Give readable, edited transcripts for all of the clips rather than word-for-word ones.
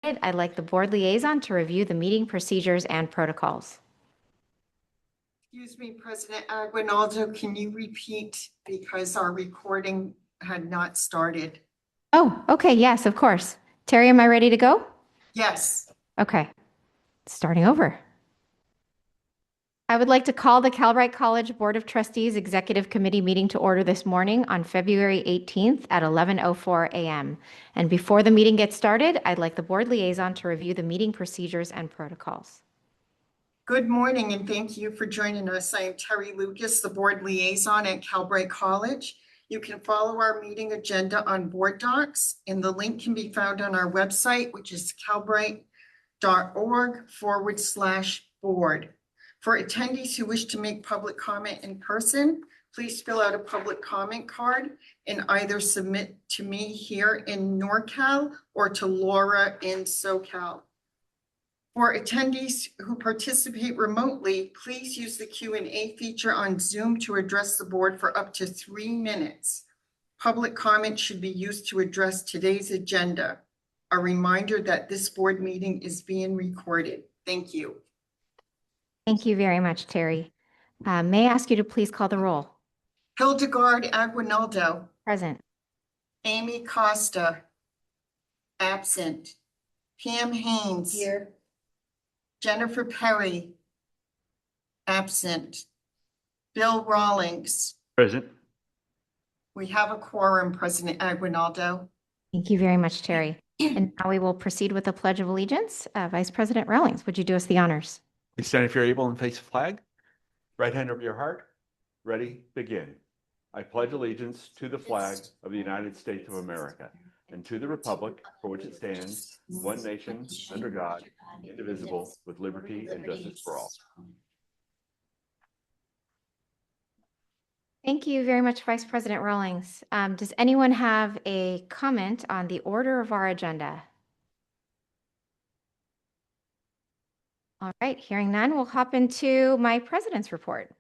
I'd like the board liaison to review the meeting procedures and protocols. Excuse me, President Aguinaldo, can you repeat because our recording had not started? Oh, okay. Yes, of course. Terry, am I ready to go? Yes. Okay. Starting over. I would like to call the Calbright College Board of Trustees Executive Committee meeting to order this morning on February 18th at 11:04 a.m. And before the meeting gets started, I'd like the board liaison to review the meeting procedures and protocols. Good morning and thank you for joining us. I am Terry Lucas, the board liaison at Calbright College. You can follow our meeting agenda on board docs and the link can be found on our website, which is calbright.org/board. For attendees who wish to make public comment in person, please fill out a public comment card and either submit to me here in NorCal or to Laura in SoCal. For attendees who participate remotely, please use the Q&A feature on Zoom to address the board for up to 3 minutes. Public comment should be used to address today's agenda. A reminder that this board meeting is being recorded. Thank you. Thank you very much, Terry. May I ask you to please call the roll? Hildegard Aguinaldo. Present. Amy Costa. Absent. Pam Haynes. Here. Jennifer Perry. Absent. Bill Rawlings. Present. We have a quorum, President Aguinaldo. Thank you very much, Terry. And now we will proceed with the Pledge of Allegiance. Vice President Rawlings, would you do us the honors? Please stand if you're able and face the flag. Right hand over your heart. Ready, begin. I pledge allegiance to the flag of the United States of America and to the republic for which it stands, one nation, under God, indivisible, with liberty and justice for all. Thank you very much, Vice President Rawlings. Does anyone have a comment on the order of our agenda? All right, hearing none, we'll hop into my president's report.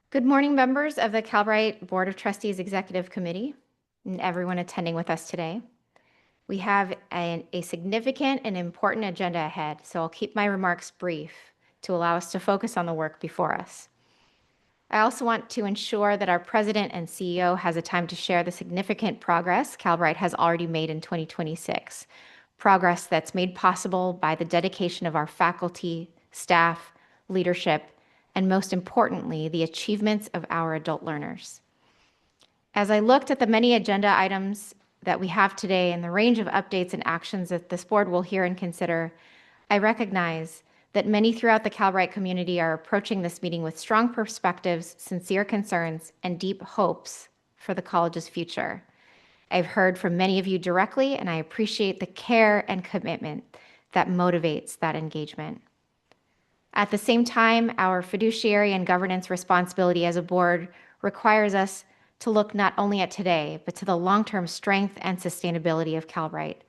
Good morning, members of the Calbright Board of Trustees Executive Committee and everyone attending with us today. We have a significant and important agenda ahead, so I'll keep my remarks brief to allow us to focus on the work before us. I also want to ensure that our president and CEO has a time to share the significant progress Calbright has already made in 2026, progress that's made possible by the dedication of our faculty, staff, leadership, and most importantly, the achievements of our adult learners. As I looked at the many agenda items that we have today and the range of updates and actions that this board will hear and consider, I recognize that many throughout the Calbright community are approaching this meeting with strong perspectives, sincere concerns, and deep hopes for the college's future. I've heard from many of you directly, and I appreciate the care and commitment that motivates that engagement. At the same time, our fiduciary and governance responsibility as a board requires us to look not only at today, but to the long-term strength and sustainability of Calbright,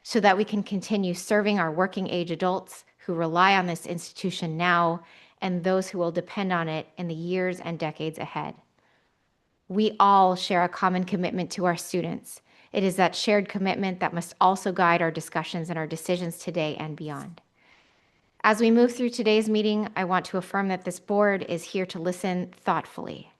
so that we can continue serving our working age adults who rely on this institution now and those who will depend on it in the years and decades ahead. We all share a common commitment to our students. It is that shared commitment that must also guide our discussions and our decisions today and beyond. As we move through today's meeting, I want to affirm that this board is here to listen thoughtfully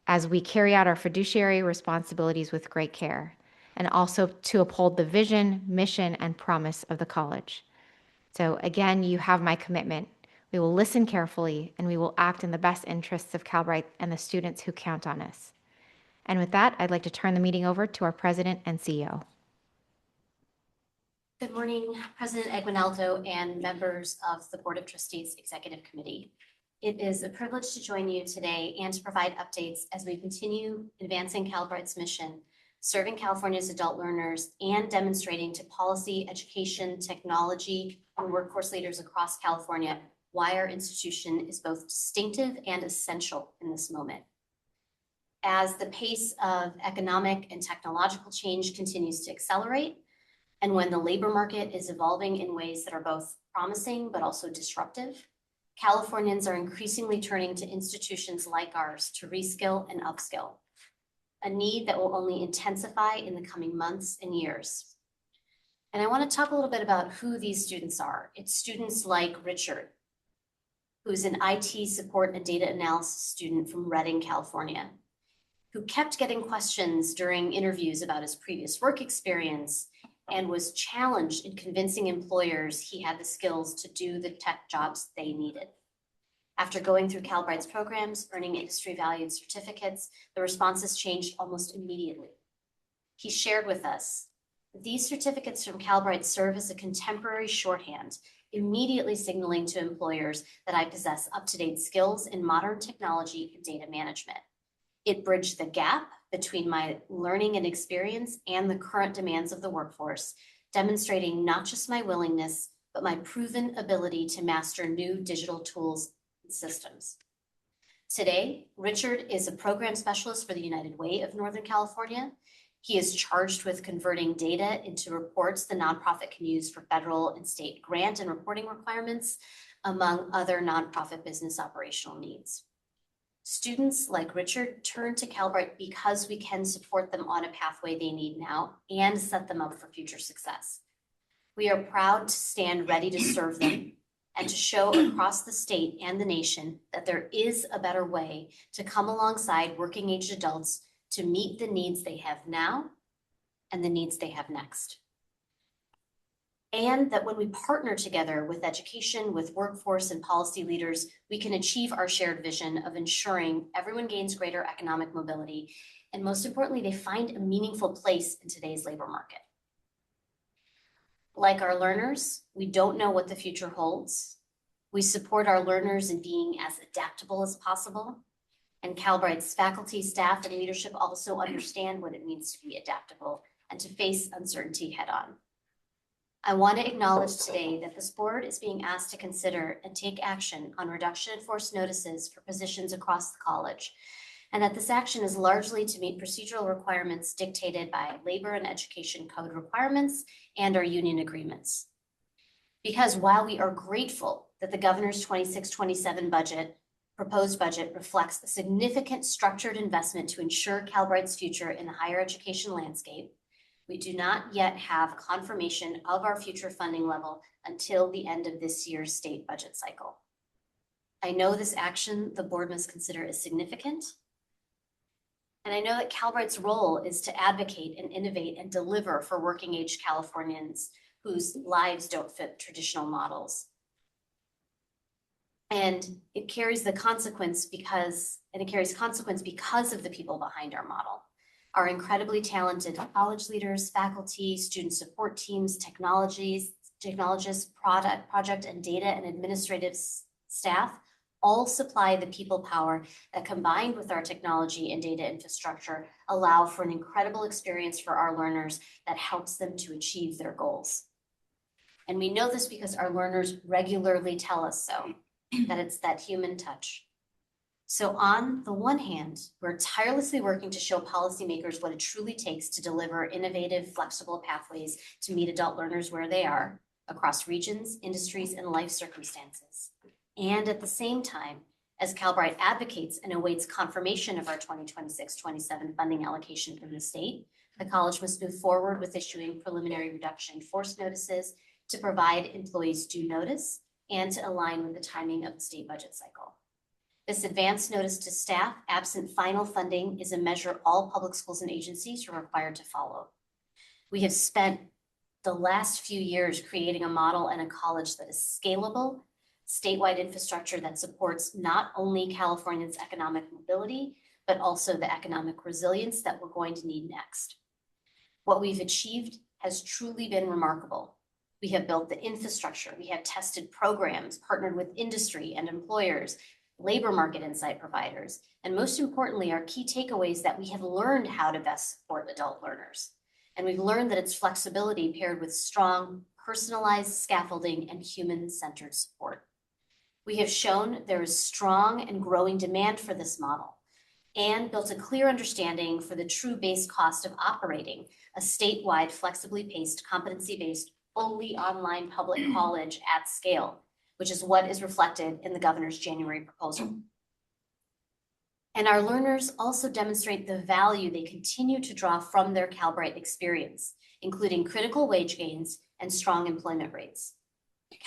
as we carry out our fiduciary responsibilities with great care, and also to uphold the vision, mission, and promise of the college. So again, you have my commitment. We will listen carefully, and we will act in the best interests of Calbright and the students who count on us. And with that, I'd like to turn the meeting over to our president and CEO. Good morning, President Aguinaldo and members of the Board of Trustees Executive Committee. It is a privilege to join you today and to provide updates as we continue advancing Calbright's mission, serving California's adult learners and demonstrating to policy, education, technology, and workforce leaders across California why our institution is both distinctive and essential in this moment. As the pace of economic and technological change continues to accelerate, and when the labor market is evolving in ways that are both promising but also disruptive, Californians are increasingly turning to institutions like ours to reskill and upskill, a need that will only intensify in the coming months and years. And I want to talk a little bit about who these students are. It's students like Richard, who's an IT support and data analysis student from Redding, California, who kept getting questions during interviews about his previous work experience and was challenged in convincing employers he had the skills to do the tech jobs they needed. After going through Calbright's programs, earning industry valued certificates, the responses changed almost immediately. He shared with us, these certificates from Calbright serve as a contemporary shorthand, immediately signaling to employers that I possess up-to-date skills in modern technology and data management. It bridged the gap between my learning and experience and the current demands of the workforce, demonstrating not just my willingness, but my proven ability to master new digital tools and systems. Today, Richard is a program specialist for the United Way of Northern California. He is charged with converting data into reports the nonprofit can use for federal and state grant and reporting requirements, among other nonprofit business operational needs. Students like Richard turn to Calbright because we can support them on a pathway they need now and set them up for future success. We are proud to stand ready to serve them and to show across the state and the nation that there is a better way to come alongside working age adults to meet the needs they have now and the needs they have next. And that when we partner together with education, with workforce and policy leaders, we can achieve our shared vision of ensuring everyone gains greater economic mobility, and most importantly, they find a meaningful place in today's labor market. Like our learners, we don't know what the future holds. We support our learners in being as adaptable as possible. And Calbright's faculty, staff, and leadership also understand what it means to be adaptable and to face uncertainty head on. I want to acknowledge today that this board is being asked to consider and take action on reduction in force notices for positions across the college, and that this action is largely to meet procedural requirements dictated by labor and education code requirements and our union agreements. Because while we are grateful that the governor's 26-27 proposed budget reflects a significant structured investment to ensure Calbright's future in the higher education landscape, we do not yet have confirmation of our future funding level until the end of this year's state budget cycle. I know this action the board must consider is significant, and I know that Calbright's role is to advocate and innovate and deliver for working age Californians whose lives don't fit traditional models. And it carries the consequence because of the people behind our model. Our incredibly talented college leaders, faculty, student support teams, technologists, project and data and administrative staff all supply the people power that, combined with our technology and data infrastructure, allow for an incredible experience for our learners that helps them to achieve their goals. And we know this because our learners regularly tell us so, that it's that human touch. So on the one hand, we're tirelessly working to show policymakers what it truly takes to deliver innovative, flexible pathways to meet adult learners where they are across regions, industries, and life circumstances. And at the same time, as Calbright advocates and awaits confirmation of our 2026-27 funding allocation from the state, the college must move forward with issuing preliminary reduction in force notices to provide employees due notice and to align with the timing of the state budget cycle. This advance notice to staff, absent final funding, is a measure all public schools and agencies are required to follow. We have spent the last few years creating a model and a college that is scalable, statewide infrastructure that supports not only Californians' economic mobility, but also the economic resilience that we're going to need next. What we've achieved has truly been remarkable. We have built the infrastructure, we have tested programs, partnered with industry and employers, labor market insight providers, and most importantly, our key takeaways that we have learned how to best support adult learners. And we've learned that it's flexibility paired with strong, personalized scaffolding and human-centered support. We have shown there is strong and growing demand for this model and built a clear understanding for the true base cost of operating a statewide, flexibly paced, competency-based, fully online public college at scale, which is what is reflected in the governor's January proposal. And our learners also demonstrate the value they continue to draw from their Calbright experience, including critical wage gains and strong employment rates.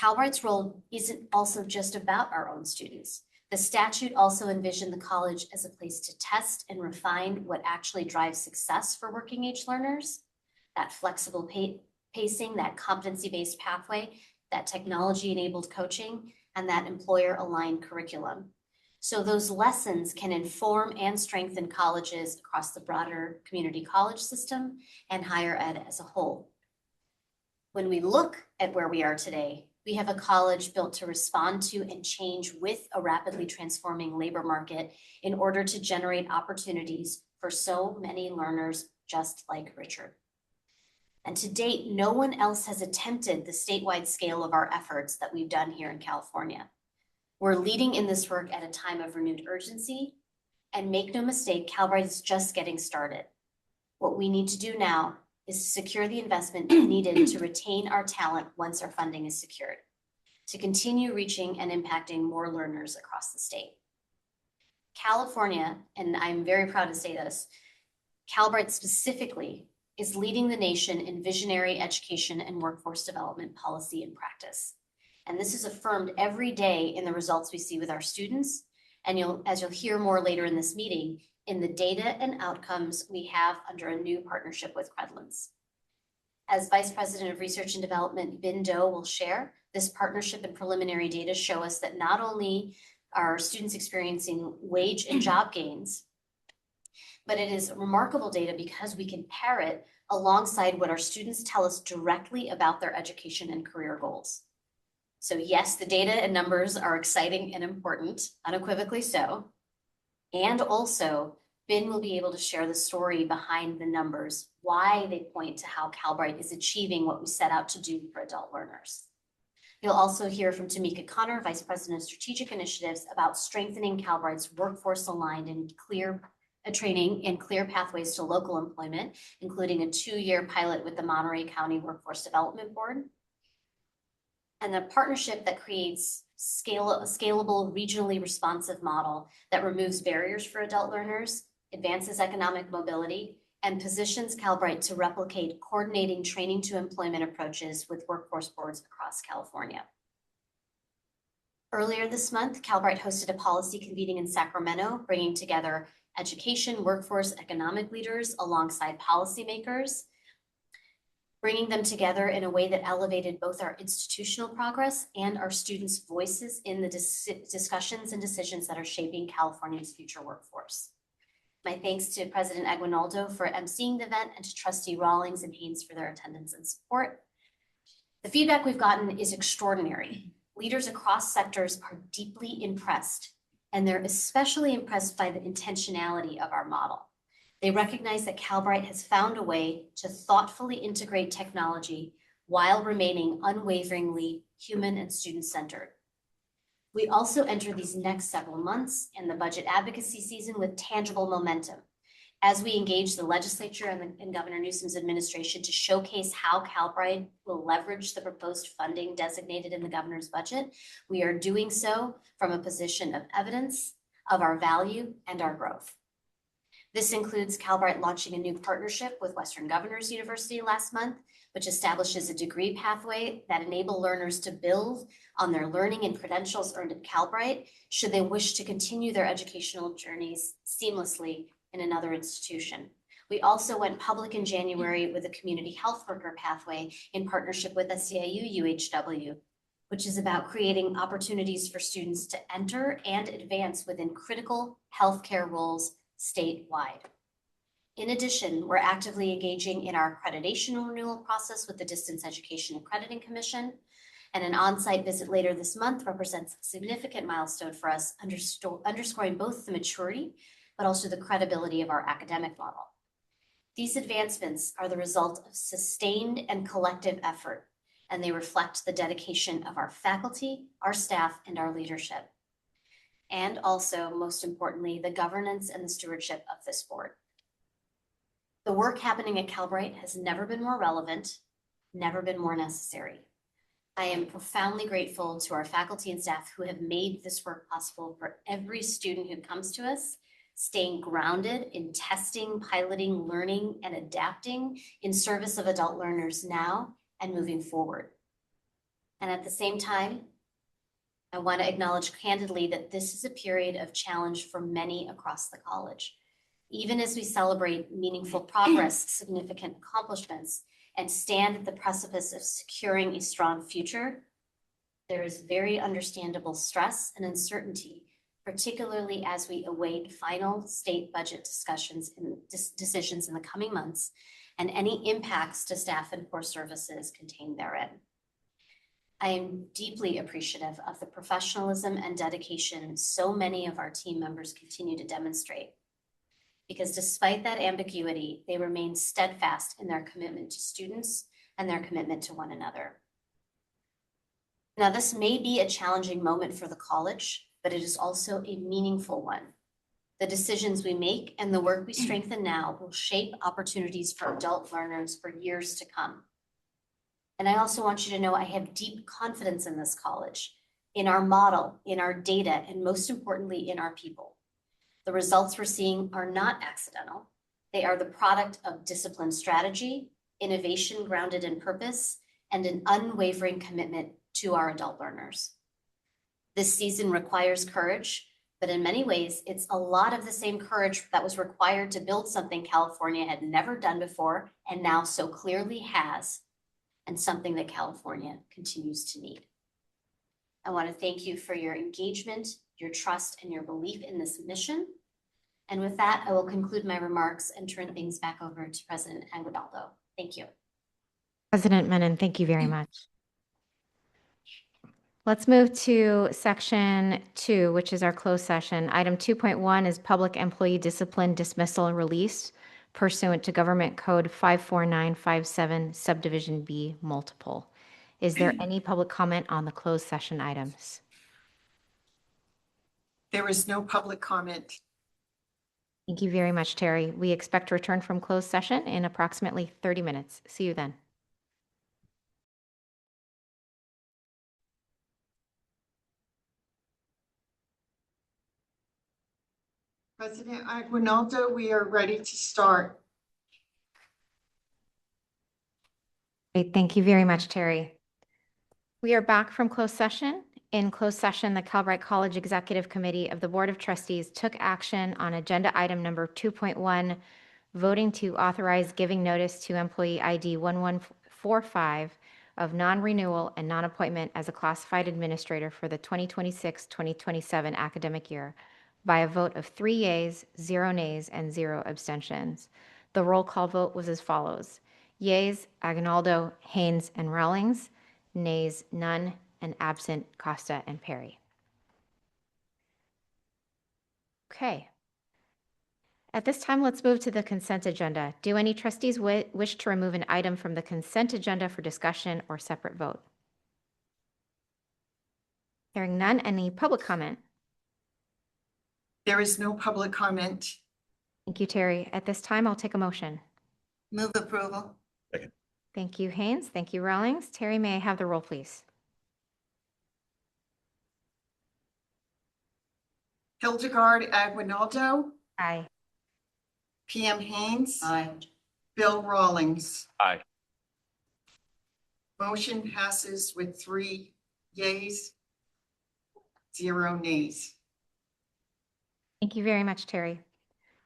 Calbright's role isn't also just about our own students. The statute also envisioned the college as a place to test and refine what actually drives success for working age learners, that flexible pacing, that competency-based pathway, that technology-enabled coaching, and that employer-aligned curriculum. So those lessons can inform and strengthen colleges across the broader community college system and higher ed as a whole. When we look at where we are today, we have a college built to respond to and change with a rapidly transforming labor market in order to generate opportunities for so many learners just like Richard. And to date, no one else has attempted the statewide scale of our efforts that we've done here in California. We're leading in this work at a time of renewed urgency, and make no mistake, Calbright is just getting started. What we need to do now is to secure the investment needed to retain our talent once our funding is secured, to continue reaching and impacting more learners across the state. California, and I'm very proud to say this, Calbright specifically is leading the nation in visionary education and workforce development policy and practice. And this is affirmed every day in the results we see with our students. And as you'll hear more later in this meeting, in the data and outcomes we have under a new partnership with Credlins. As Vice President of Research and Development, Bin Do will share, this partnership and preliminary data show us that not only are students experiencing wage and job gains, but it is remarkable data because we can pair it alongside what our students tell us directly about their education and career goals. So yes, the data and numbers are exciting and important, unequivocally so. And also, Bin will be able to share the story behind the numbers, why they point to how Calbright is achieving what we set out to do for adult learners. You'll also hear from Tamika Connor, Vice President of Strategic Initiatives, about strengthening Calbright's workforce-aligned and clear training and clear pathways to local employment, including a 2-year pilot with the Monterey County Workforce Development Board, and a partnership that creates a scalable, regionally responsive model that removes barriers for adult learners, advances economic mobility, and positions Calbright to replicate coordinating training to employment approaches with workforce boards across California. Earlier this month, Calbright hosted a policy convening in Sacramento, bringing together education, workforce, economic leaders alongside policymakers, bringing them together in a way that elevated both our institutional progress and our students' voices in the discussions and decisions that are shaping California's future workforce. My thanks to President Aguinaldo for emceeing the event and to Trustee Rawlings and Haynes for their attendance and support. The feedback we've gotten is extraordinary. Leaders across sectors are deeply impressed, and they're especially impressed by the intentionality of our model. They recognize that Calbright has found a way to thoughtfully integrate technology while remaining unwaveringly human and student-centered. We also enter these next several months and the budget advocacy season with tangible momentum as we engage the legislature and Governor Newsom's administration to showcase how Calbright will leverage the proposed funding designated in the governor's budget. We are doing so from a position of evidence of our value and our growth. This includes Calbright launching a new partnership with Western Governors University last month, which establishes a degree pathway that enable learners to build on their learning and credentials earned at Calbright should they wish to continue their educational journeys seamlessly in another institution. We also went public in January with a community health worker pathway in partnership with SEIU UHW, which is about creating opportunities for students to enter and advance within critical healthcare roles statewide. In addition, we're actively engaging in our accreditation renewal process with the Distance Education Accrediting Commission, and an on-site visit later this month represents a significant milestone for us, underscoring both the maturity but also the credibility of our academic model. These advancements are the result of sustained and collective effort, and they reflect the dedication of our faculty, our staff, and our leadership. And also, most importantly, the governance and the stewardship of this board. The work happening at Calbright has never been more relevant, never been more necessary. I am profoundly grateful to our faculty and staff who have made this work possible for every student who comes to us, staying grounded in testing, piloting, learning, and adapting in service of adult learners now and moving forward. And at the same time, I want to acknowledge candidly that this is a period of challenge for many across the college. Even as we celebrate meaningful progress, significant accomplishments, and stand at the precipice of securing a strong future, there is very understandable stress and uncertainty, particularly as we await final state budget discussions and decisions in the coming months and any impacts to staff and core services contained therein. I am deeply appreciative of the professionalism and dedication so many of our team members continue to demonstrate, because despite that ambiguity, they remain steadfast in their commitment to students and their commitment to one another. Now, this may be a challenging moment for the college, but it is also a meaningful one. The decisions we make and the work we strengthen now will shape opportunities for adult learners for years to come. And I also want you to know I have deep confidence in this college, in our model, in our data, and most importantly, in our people. The results we're seeing are not accidental. They are the product of disciplined strategy, innovation grounded in purpose, and an unwavering commitment to our adult learners. This season requires courage, but in many ways, it's a lot of the same courage that was required to build something California had never done before and now so clearly has, and something that California continues to need. I want to thank you for your engagement, your trust, and your belief in this mission. And with that, I will conclude my remarks and turn things back over to President Aguinaldo. Thank you. President Menon, thank you very much. Let's move to section 2, which is our closed session. Item 2.1 is public employee discipline, dismissal, and release pursuant to Government Code 54957, subdivision B, multiple. Is there any public comment on the closed session items? There is no public comment. Thank you very much, Terry. We expect to return from closed session in approximately 30 minutes. See you then. President Aguinaldo, we are ready to start. Great. Thank you very much, Terry. We are back from closed session. In closed session, the Calbright College Executive Committee of the Board of Trustees took action on agenda item number 2.1, voting to authorize giving notice to employee ID 1145 of non-renewal and non-appointment as a classified administrator for the 2026-2027 academic year by a vote of 3 yeas, 0 nays, and 0 abstentions. The roll call vote was as follows. Yeas, Aguinaldo, Haynes, and Rawlings. Nays, none, and absent, Costa and Perry. Okay. At this time, let's move to the consent agenda. Do any trustees wish to remove an item from the consent agenda for discussion or separate vote? Hearing none, any public comment? There is no public comment. Thank you, Terry. At this time, I'll take a motion. Move approval. Thank you, Haynes. Thank you, Rawlings. Terry, may I have the roll, please? Hildegard Aguinaldo, Aye. PM Haynes. Aye. Bill Rawlings. Aye. Motion passes with 3 yeas, 0 nays. Thank you very much, Terry.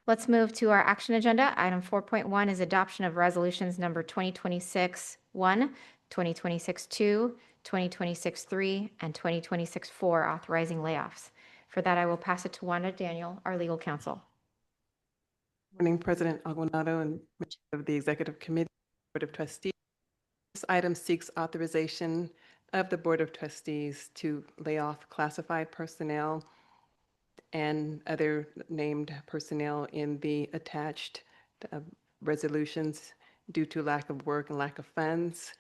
Let's move to our action agenda. Item 4.1 is adoption of resolutions number 2026-1, 2026-2, 2026-3, and 2026-4 authorizing layoffs. For that, I will pass it to Wanda Daniel, our legal counsel. Morning, President Aguinaldo and members of the Executive Committee, Board of Trustees. This item seeks authorization of the Board of Trustees to lay off classified personnel and other named personnel in the attached resolutions due to lack of work and lack of funds,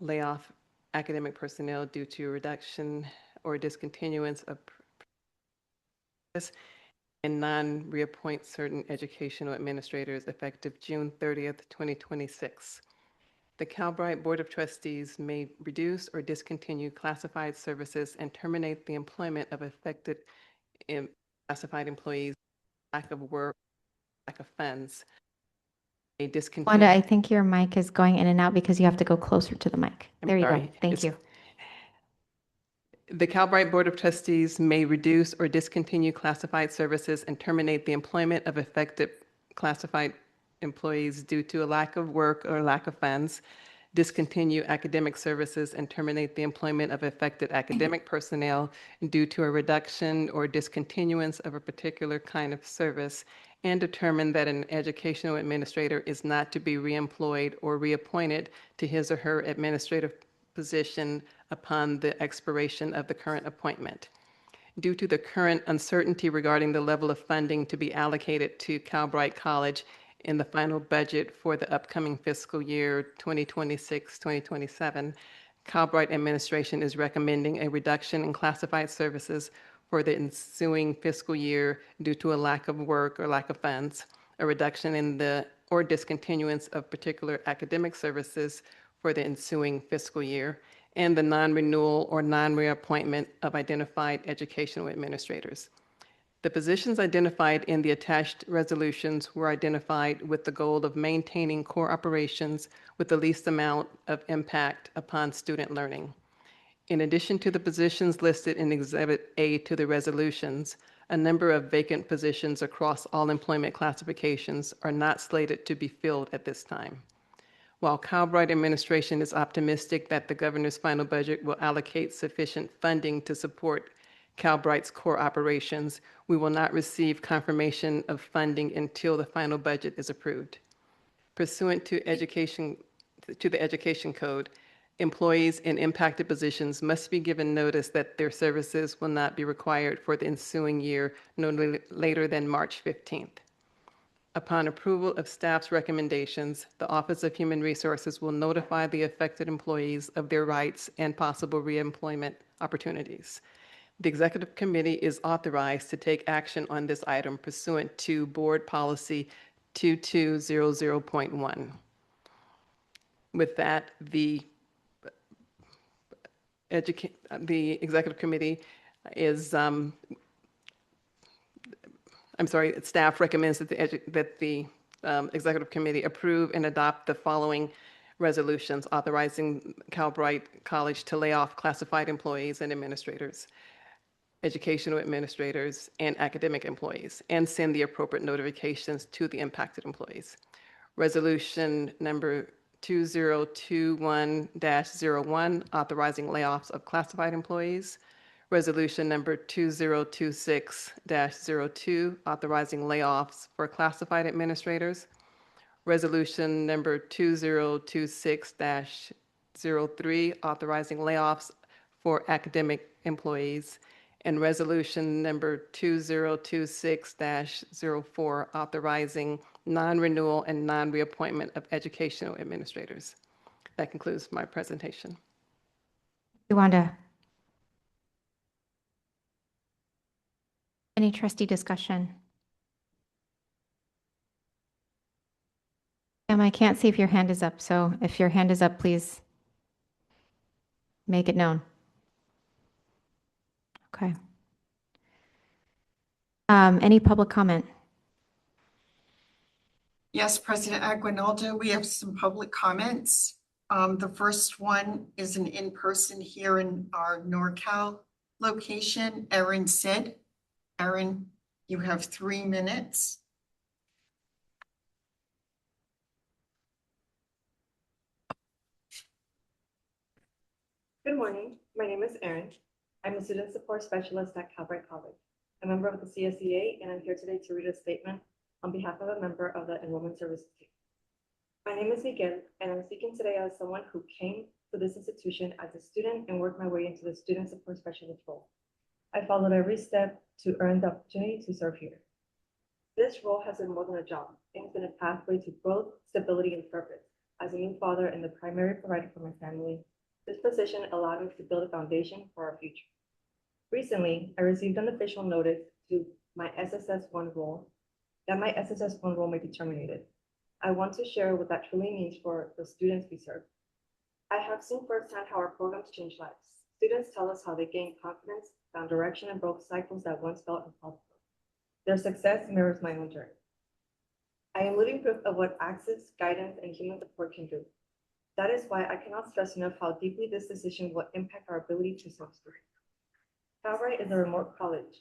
lay off academic personnel due to reduction or discontinuance of and non-reappoint certain educational administrators effective June 30th, 2026. The Calbright Board of Trustees may reduce or discontinue classified services and terminate the employment of affected classified employees lack of work, lack of funds. A Wanda, discontinue. I think your mic is going in and out because you have to go closer to the mic. I'm There you go. sorry. Thank It's- you. The Calbright Board of Trustees may reduce or discontinue classified services and terminate the employment of affected classified employees due to a lack of work or lack of funds, discontinue academic services and terminate the employment of affected academic personnel due to a reduction or discontinuance of a particular kind of service, and determine that an educational administrator is not to be reemployed or reappointed to his or her administrative position upon the expiration of the current appointment. Due to the current uncertainty regarding the level of funding to be allocated to Calbright College in the final budget for the upcoming fiscal year 2026-2027, Calbright administration is recommending a reduction in classified services for the ensuing fiscal year due to a lack of work or lack of funds, a reduction in the or discontinuance of particular academic services for the ensuing fiscal year, and the non-renewal or non-reappointment of identified educational administrators. The positions identified in the attached resolutions were identified with the goal of maintaining core operations with the least amount of impact upon student learning. In addition to the positions listed in Exhibit A to the resolutions, a number of vacant positions across all employment classifications are not slated to be filled at this time. While Calbright administration is optimistic that the governor's final budget will allocate sufficient funding to support Calbright's core operations, we will not receive confirmation of funding until the final budget is approved. Pursuant to the Education Code, employees in impacted positions must be given notice that their services will not be required for the ensuing year no later than March 15th. Upon approval of staff's recommendations, the Office of Human Resources will notify the affected employees of their rights and possible reemployment opportunities. The Executive Committee is authorized to take action on this item pursuant to Board Policy 2200.1. With that, the Executive Committee is staff recommends that the Executive Committee approve and adopt the following resolutions authorizing Calbright College to lay off classified employees and administrators, educational administrators, and academic employees, and send the appropriate notifications to the impacted employees. Resolution number 2021-01, authorizing layoffs of classified employees. Resolution number 2026-02, authorizing layoffs for classified administrators. Resolution number 2026-03, authorizing layoffs for academic employees. And resolution number 2026-04, authorizing non-renewal and non-reappointment of educational administrators. That concludes my presentation. Wanda. Any trustee discussion? I can't see if your hand is up, so if your hand is up, please make it known. Okay. Any public comment? Yes, President Aguinaldo, we have some public comments. The first one is an in-person here in our NorCal location, Erin Sid. Erin, you have 3 minutes. Good morning. My name is Erin. I'm a student support specialist at Calbright College, a member of the CSEA, and I'm here today to read a statement on behalf of a member of the Enrollment Services team. My name is Miguel, and I'm speaking today as someone who came to this institution as a student and worked my way into the student support specialist role. I followed every step to earn the opportunity to serve here. This role has been more than a job. It has been a pathway to growth, stability, and purpose. As a new father and the primary provider for my family, this position allowed me to build a foundation for our future. Recently, I received an official notice to my SSS1 role that my SSS1 role may be terminated. I want to share what that truly means for the students we serve. I have seen firsthand how our programs change lives. Students tell us how they gain confidence, found direction, and broke cycles that once felt impossible. Their success mirrors my own journey. I am living proof of what access, guidance, and human support can do. That is why I cannot stress enough how deeply this decision will impact our ability to serve students. Calbright is a remote college.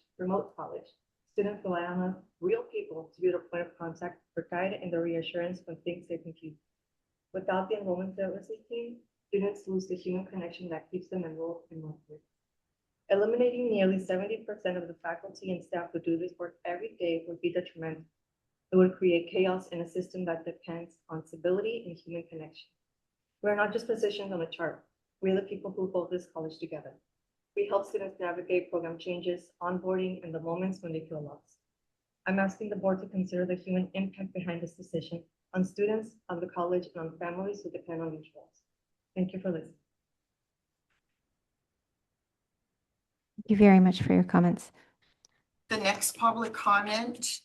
Students rely on us, real people, to be the point of contact for guidance and the reassurance when things get confusing. Without the enrollment services team, students lose the human connection that keeps them enrolled and motivated. Eliminating nearly 70% of the faculty and staff who do this work every day would be detrimental. It would create chaos in a system that depends on stability and human connection. We are not just positions on a chart. We are the people who hold this college together. We help students navigate program changes, onboarding, and the moments when they feel lost. I'm asking the board to consider the human impact behind this decision on students, on the college, and on families who depend on these roles. Thank you for listening. Thank you very much for your comments. The next public comment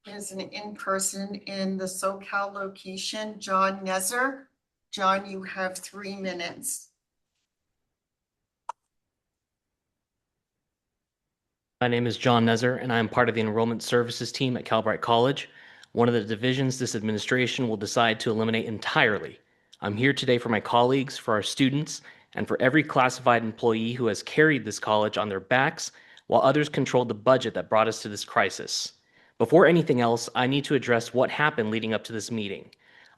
is an in-person in the SoCal location, John Nezer. John, you have 3 minutes. My name is John Nezer, and I am part of the enrollment services team at Calbright College, one of the divisions this administration will decide to eliminate entirely. I'm here today for my colleagues, for our students, and for every classified employee who has carried this college on their backs while others controlled the budget that brought us to this crisis. Before anything else, I need to address what happened leading up to this meeting.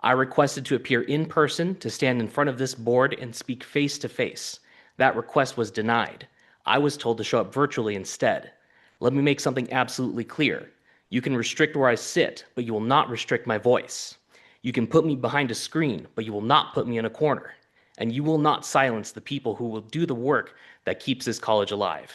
I requested to appear in person to stand in front of this board and speak face to face. That request was denied. I was told to show up virtually instead. Let me make something absolutely clear. You can restrict where I sit, but you will not restrict my voice. You can put me behind a screen, but you will not put me in a corner. And you will not silence the people who will do the work that keeps this college alive.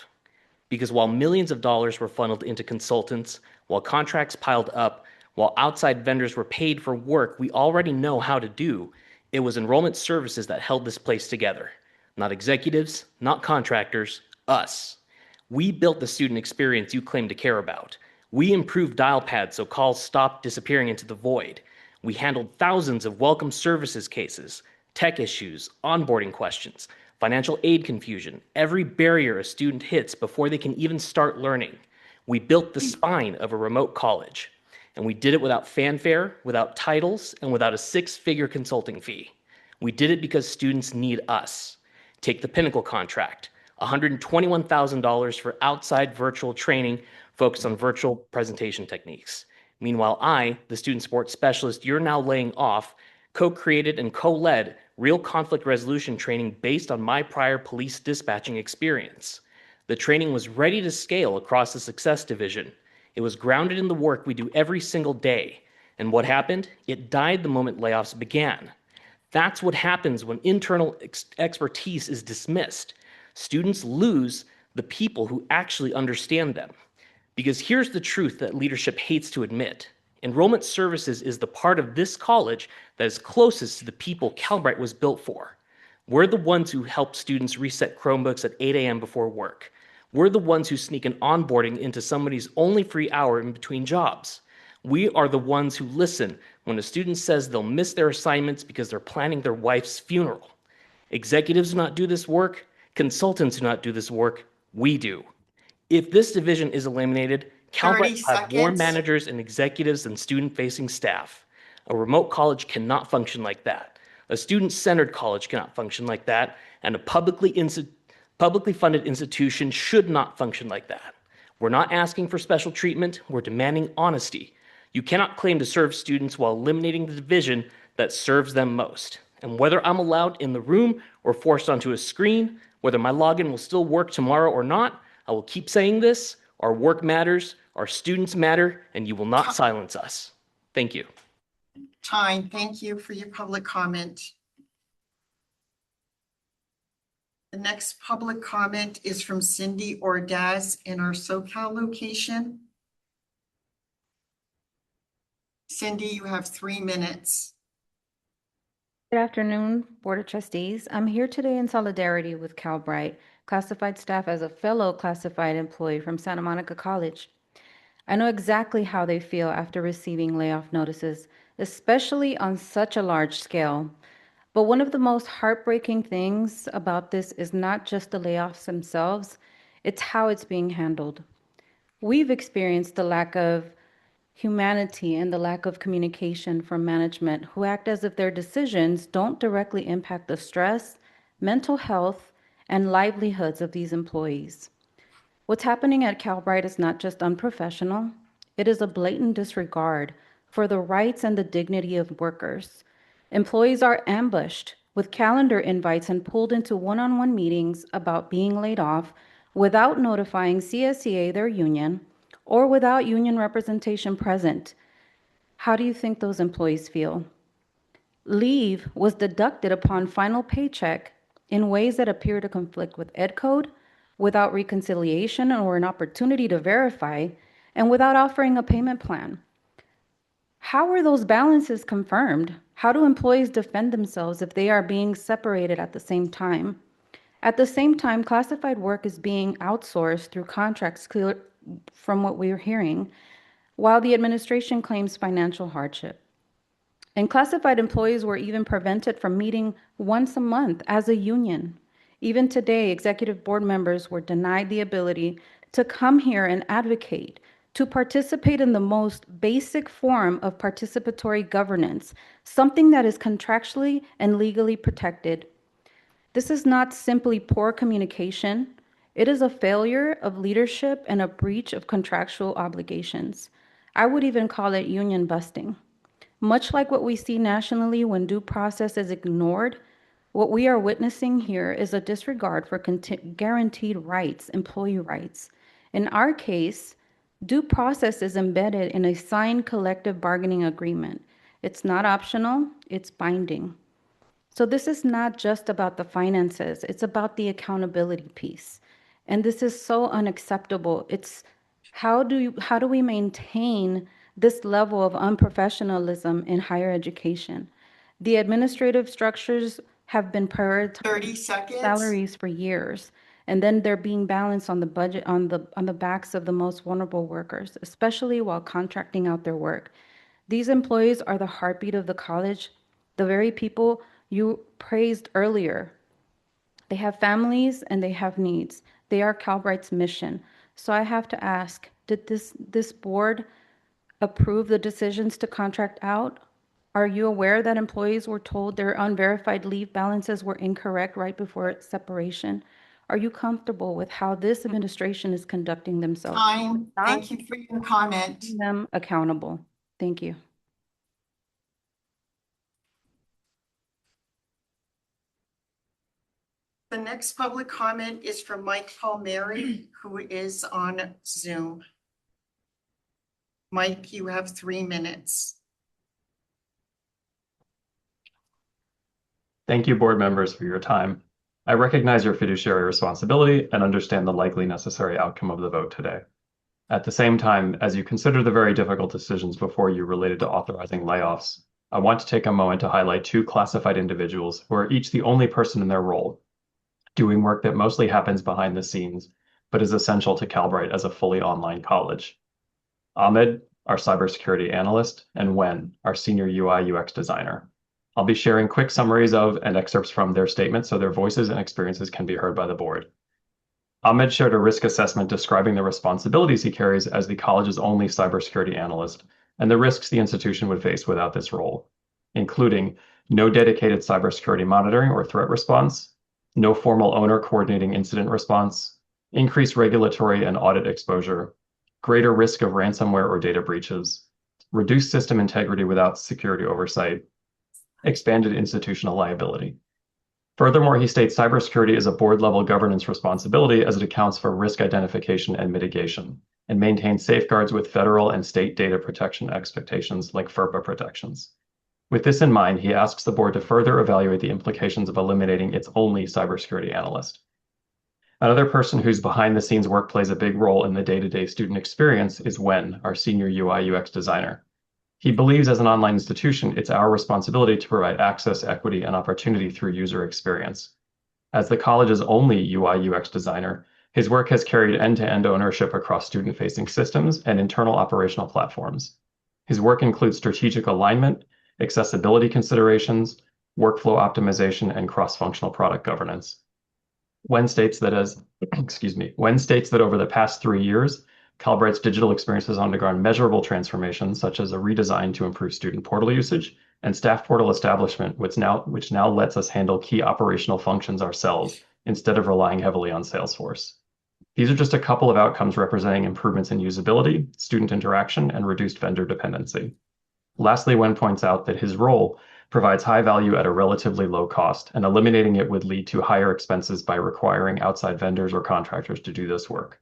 Because while millions of dollars were funneled into consultants, while contracts piled up, while outside vendors were paid for work we already know how to do, it was enrollment services that held this place together. Not executives, not contractors, us. We built the student experience you claim to care about. We improved dial pads so calls stopped disappearing into the void. We handled thousands of welcome services cases, tech issues, onboarding questions, financial aid confusion, every barrier a student hits before they can even start learning. We built the spine of a remote college, and we did it without fanfare, without titles, and without a 6-figure consulting fee. We did it because students need us. Take the Pinnacle contract, $121,000 for outside virtual training focused on virtual presentation techniques. Meanwhile, I, the student support specialist you're now laying off, co-created and co-led real conflict resolution training based on my prior police dispatching experience. The training was ready to scale across the Success Division. It was grounded in the work we do every single day. And what happened? It died the moment layoffs began. That's what happens when internal expertise is dismissed. Students lose the people who actually understand them. Because here's the truth that leadership hates to admit. Enrollment services is the part of this college that is closest to the people Calbright was built for. We're the ones who help students reset Chromebooks at 8 a.m. before work. We're the ones who sneak an onboarding into somebody's only free hour in between jobs. We are the ones who listen when a student says they'll miss their assignments because they're planning their wife's funeral. Executives do not do this work. Consultants do not do this work. We do. If this division is eliminated, 30 Calbright will have more seconds. managers and executives than student-facing staff. A remote college cannot function like that. A student-centered college cannot function like that, and a publicly funded institution should not function like that. We're not asking for special treatment, we're demanding honesty. You cannot claim to serve students while eliminating the division that serves them most. And whether I'm allowed in the room or forced onto a screen, whether my login will still work tomorrow or not, I will keep saying this. Our work matters, our students matter, and you will not silence us. Thank you. Time, thank you for your public comment. The next public comment is from Cindy Ordaz in our SoCal location. Cindy, you have 3 minutes. Good afternoon, Board of Trustees. I'm here today in solidarity with Calbright classified staff as a fellow classified employee from Santa Monica College. I know exactly how they feel after receiving layoff notices, especially on such a large scale. But one of the most heartbreaking things about this is not just the layoffs themselves, it's how it's being handled. We've experienced the lack of humanity and the lack of communication from management who act as if their decisions don't directly impact the stress, mental health, and livelihoods of these employees. What's happening at Calbright is not just unprofessional, it is a blatant disregard for the rights and the dignity of workers. Employees are ambushed with calendar invites and pulled into one-on-one meetings about being laid off without notifying CSEA, their union, or without union representation present. How do you think those employees feel? Leave was deducted upon final paycheck in ways that appear to conflict with Ed Code, without reconciliation or an opportunity to verify, and without offering a payment plan. How are those balances confirmed? How do employees defend themselves if they are being separated at the same time? At the same time, classified work is being outsourced through contracts from what we're hearing, while the administration claims financial hardship. And classified employees were even prevented from meeting once a month as a union. Even today, executive board members were denied the ability to come here and advocate, to participate in the most basic form of participatory governance, something that is contractually and legally protected. This is not simply poor communication. It is a failure of leadership and a breach of contractual obligations. I would even call it union busting. Much like what we see nationally when due process is ignored, what we are witnessing here is a disregard for guaranteed rights, employee rights. In our case, due process is embedded in a signed collective bargaining agreement. It's not optional, it's binding. So this is not just about the finances, it's about the accountability piece. And this is so unacceptable. It's how do we maintain this level of unprofessionalism in higher education? The administrative structures have been prioritizing 30 seconds. salaries for years, and then they're being balanced on the budget on the backs of the most vulnerable workers, especially while contracting out their work. These employees are the heartbeat of the college, the very people you praised earlier. They have families and they have needs. They are Calbright's mission. So I have to ask, did this board approve the decisions to contract out? Are you aware that employees were told their unverified leave balances were incorrect right before separation? Are you comfortable with how this administration is conducting themselves? Time. Not Thank you for your comment. holding them accountable. Thank you. The next public comment is from Mike Palmieri, who is on Zoom. Mike, you have 3 minutes. Thank you, board members, for your time. I recognize your fiduciary responsibility and understand the likely necessary outcome of the vote today. At the same time, as you consider the very difficult decisions before you related to authorizing layoffs, I want to take a moment to highlight 2 classified individuals who are each the only person in their role, doing work that mostly happens behind the scenes, but is essential to Calbright as a fully online college. Ahmed, our cybersecurity analyst, and Wen, our senior UI UX designer. I'll be sharing quick summaries of and excerpts from their statements so their voices and experiences can be heard by the board. Ahmed shared a risk assessment describing the responsibilities he carries as the college's only cybersecurity analyst and the risks the institution would face without this role, including no dedicated cybersecurity monitoring or threat response, no formal owner coordinating incident response, increased regulatory and audit exposure, greater risk of ransomware or data breaches, reduced system integrity without security oversight, expanded institutional liability. Furthermore, he states cybersecurity is a board-level governance responsibility as it accounts for risk identification and mitigation and maintains safeguards with federal and state data protection expectations like FERPA protections. With this in mind, he asks the board to further evaluate the implications of eliminating its only cybersecurity analyst. Another person whose behind-the-scenes work plays a big role in the day-to-day student experience is Wen, our senior UI UX designer. He believes as an online institution, it's our responsibility to provide access, equity, and opportunity through user experience. As the college's only UI UX designer, his work has carried end-to-end ownership across student-facing systems and internal operational platforms. His work includes strategic alignment, accessibility considerations, workflow optimization, and cross-functional product governance. Wen states that over the past 3 years, Calbright's digital experience has undergone measurable transformations, such as a redesign to improve student portal usage and staff portal establishment, which now lets us handle key operational functions ourselves instead of relying heavily on Salesforce. These are just a couple of outcomes representing improvements in usability, student interaction, and reduced vendor dependency. Lastly, Wen points out that his role provides high value at a relatively low cost, and eliminating it would lead to higher expenses by requiring outside vendors or contractors to do this work.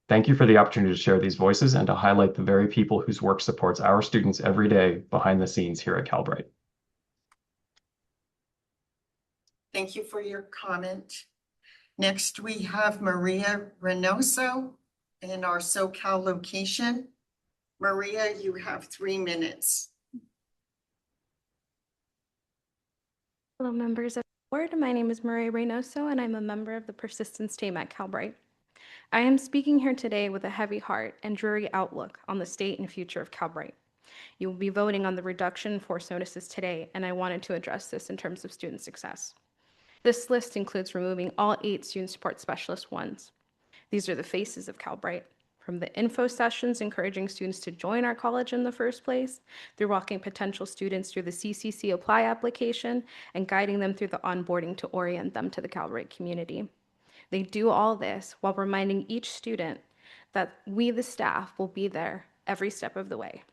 Thank you for the opportunity to share these voices and to highlight the very people whose work supports our students every day behind the scenes here at Calbright. Thank you for your comment. Next, we have Maria Reynoso in our SoCal location. Maria, you have 3 minutes. Hello, members of the board. My name is Maria Reynoso, and I'm a member of the Persistence team at Calbright. I am speaking here today with a heavy heart and dreary outlook on the state and future of Calbright. You will be voting on the reduction in forced notices today, and I wanted to address this in terms of student success. This list includes removing all 8 student support specialist ones. These are the faces of Calbright, from the info sessions encouraging students to join our college in the first place, through walking potential students through the CCC Apply application, and guiding them through the onboarding to orient them to the Calbright community. They do all this while reminding each student that we, the staff, will be there every step of the way.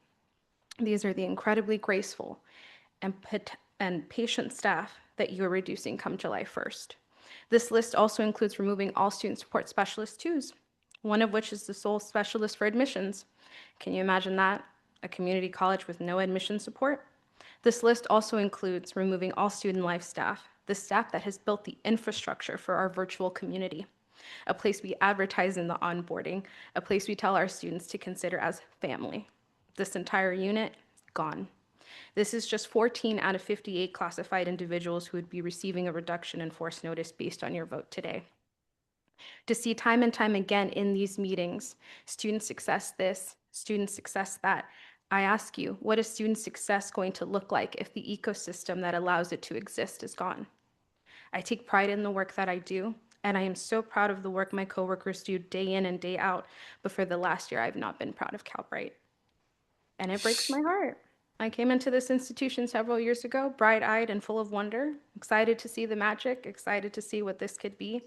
These are the incredibly graceful and patient staff that you are reducing come July 1st. This list also includes removing all student support specialist 2s, one of which is the sole specialist for admissions. Can you imagine that? A community college with no admission support? This list also includes removing all student life staff, the staff that has built the infrastructure for our virtual community, a place we advertise in the onboarding, a place we tell our students to consider as family. This entire unit, gone. This is just 14 out of 58 classified individuals who would be receiving a reduction in force notice based on your vote today. To see time and time again in these meetings, student success this, student success that, I ask you, what is student success going to look like if the ecosystem that allows it to exist is gone? I take pride in the work that I do, and I am so proud of the work my coworkers do day in and day out, but for the last year, I've not been proud of Calbright. And it breaks my heart. I came into this institution several years ago, bright-eyed and full of wonder, excited to see the magic, excited to see what this could be,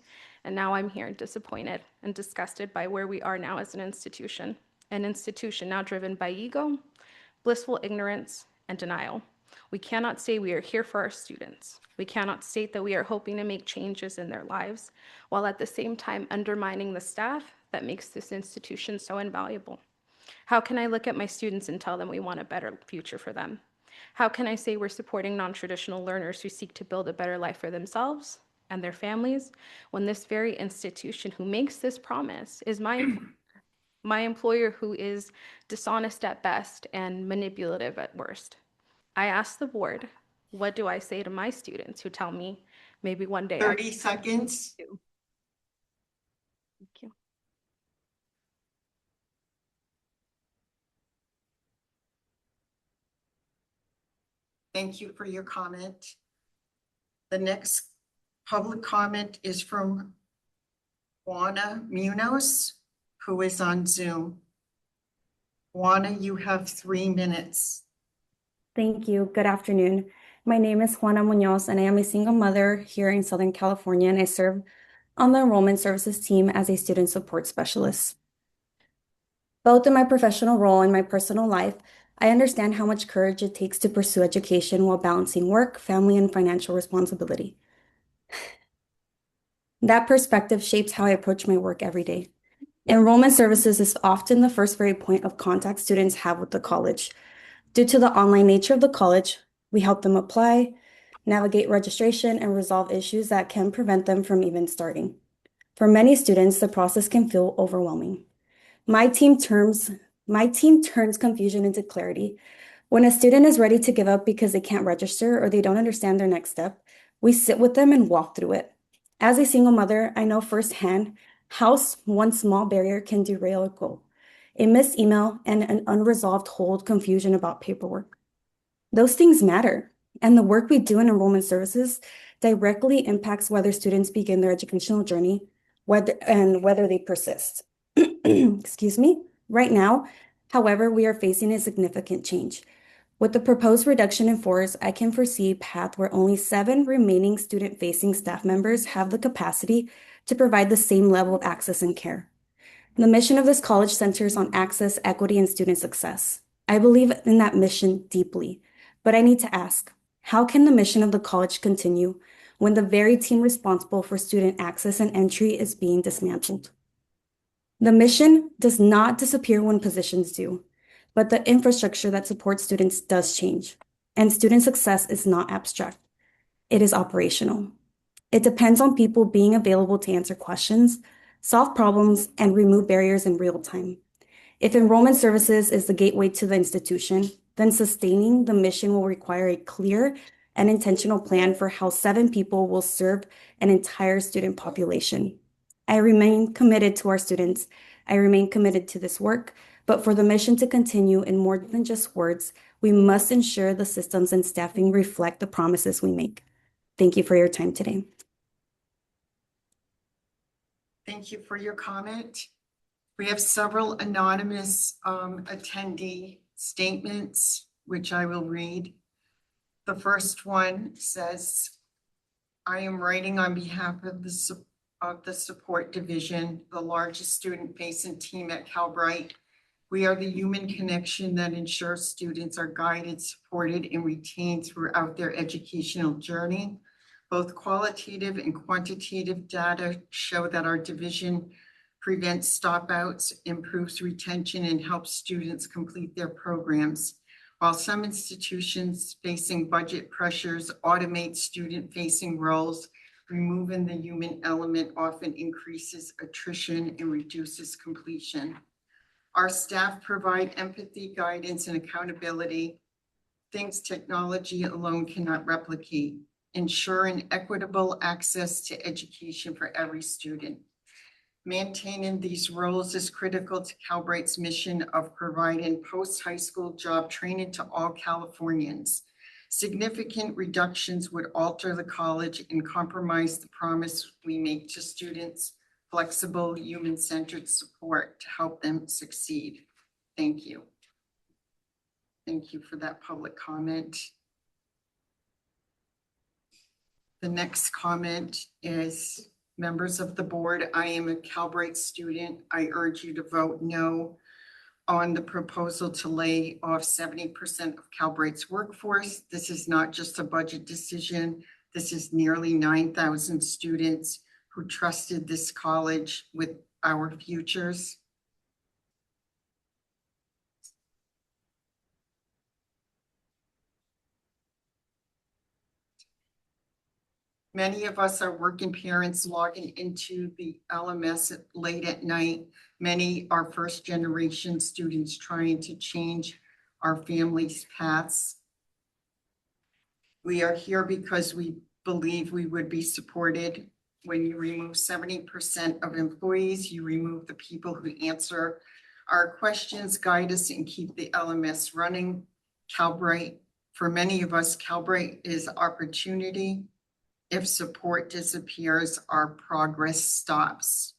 and now I'm here disappointed and disgusted by where we are now as an institution now driven by ego, blissful ignorance, and denial. We cannot say we are here for our students. We cannot state that we are hoping to make changes in their lives, while at the same time undermining the staff that makes this institution so invaluable. How can I look at my students and tell them we want a better future for them? How can I say we're supporting non-traditional learners who seek to build a better life for themselves and their families when this very institution who makes this promise is my employer who is dishonest at best and manipulative at worst? I ask the board, what do I say to my students who tell me maybe one day 30 seconds. Thank you. Thank you for your comment. The next public comment is from Juana Munoz, who is on Zoom. Juana, you have 3 minutes. Thank you. Good afternoon. My name is Juana Munoz, and I am a single mother here in Southern California, and I serve on the enrollment services team as a student support specialist. Both in my professional role and my personal life, I understand how much courage it takes to pursue education while balancing work, family, and financial responsibility. That perspective shapes how I approach my work every day. Enrollment services is often the first very point of contact students have with the college. Due to the online nature of the college, we help them apply, navigate registration, and resolve issues that can prevent them from even starting. For many students, the process can feel overwhelming. My team turns confusion into clarity. When a student is ready to give up because they can't register or they don't understand their next step, we sit with them and walk through it. As a single mother, I know firsthand how one small barrier can derail a goal. A missed email and an unresolved confusion about paperwork. Those things matter, and the work we do in enrollment services directly impacts whether students begin their educational journey whether they persist. excuse me, right now. However, we are facing a significant change. With the proposed reduction in force, I can foresee a path where only 7 remaining student-facing staff members have the capacity to provide the same level of access and care. The mission of this college centers on access, equity, and student success. I believe in that mission deeply, but I need to ask, how can the mission of the college continue when the very team responsible for student access and entry is being dismantled? The mission does not disappear when positions do, but the infrastructure that supports students does change, and student success is not abstract. It is operational. It depends on people being available to answer questions, solve problems, and remove barriers in real time. If enrollment services is the gateway to the institution, then sustaining the mission will require a clear and intentional plan for how 7 people will serve an entire student population. I remain committed to our students. I remain committed to this work, but for the mission to continue in more than just words, we must ensure the systems and staffing reflect the promises we make. Thank you for your time today. Thank you for your comment. We have several anonymous attendee statements, which I will read. The first one says, I am writing on behalf of the support division, the largest student-facing team at Calbright. We are the human connection that ensures students are guided, supported, and retained throughout their educational journey. Both qualitative and quantitative data show that our division prevents stopouts, improves retention, and helps students complete their programs. While some institutions facing budget pressures automate student-facing roles, removing the human element often increases attrition and reduces completion. Our staff provide empathy, guidance, and accountability, things technology alone cannot replicate, ensuring equitable access to education for every student. Maintaining these roles is critical to Calbright's mission of providing post-high school job training to all Californians. Significant reductions would alter the college and compromise the promise we make to students, flexible, human-centered support to help them succeed. Thank you. Thank you for that public comment. The next comment is, members of the board, I am a Calbright student. I urge you to vote no on the proposal to lay off 70% of Calbright's workforce. This is not just a budget decision. This is nearly 9,000 students who trusted this college with our futures. Many of us are working parents logging into the LMS late at night. Many are first generation students trying to change our families' paths. We are here because we believe we would be supported. When you remove 70% of employees, you remove the people who answer our questions, guide us, and keep the LMS running. Calbright, for many of us, Calbright is opportunity. If support disappears, our progress stops.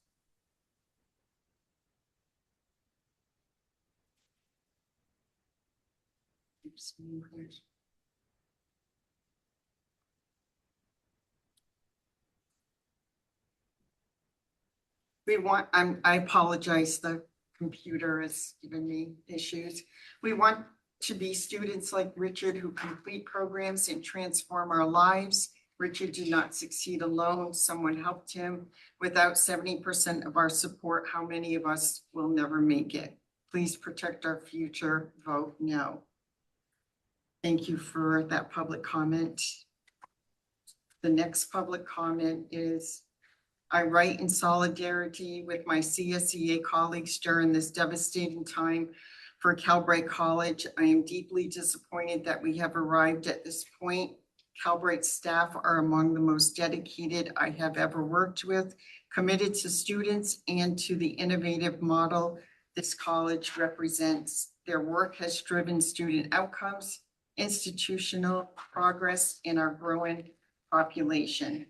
I apologize, the computer has given me issues. We want to be students like Richard who complete programs and transform our lives. Richard did not succeed alone. Someone helped him. Without 70% of our support, how many of us will never make it? Please protect our future. Vote no. Thank you for that public comment. The next public comment is, I write in solidarity with my CSEA colleagues during this devastating time for Calbright College. I am deeply disappointed that we have arrived at this point. Calbright staff are among the most dedicated I have ever worked with, committed to students and to the innovative model this college represents. Their work has driven student outcomes, institutional progress in our growing population.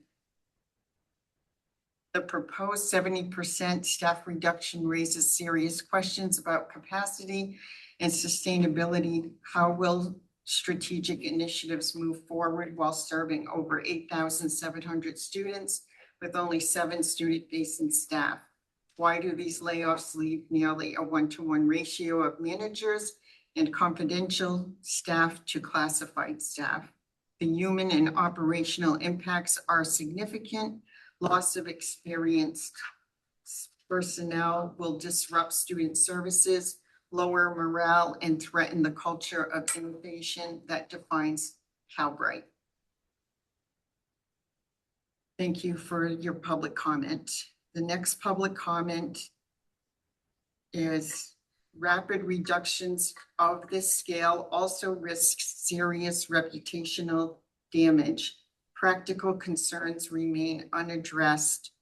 The proposed 70% staff reduction raises serious questions about capacity and sustainability. How will strategic initiatives move forward while serving over 8,700 students with only 7 student-facing staff? Why do these layoffs leave nearly a 1-to-1 ratio of managers and confidential staff to classified staff? The human and operational impacts are significant. Loss of experienced personnel will disrupt student services, lower morale, and threaten the culture of innovation that defines Calbright. Thank you for your public comment. The next public comment is rapid reductions of this scale also risk serious reputational damage. Practical concerns remain unaddressed.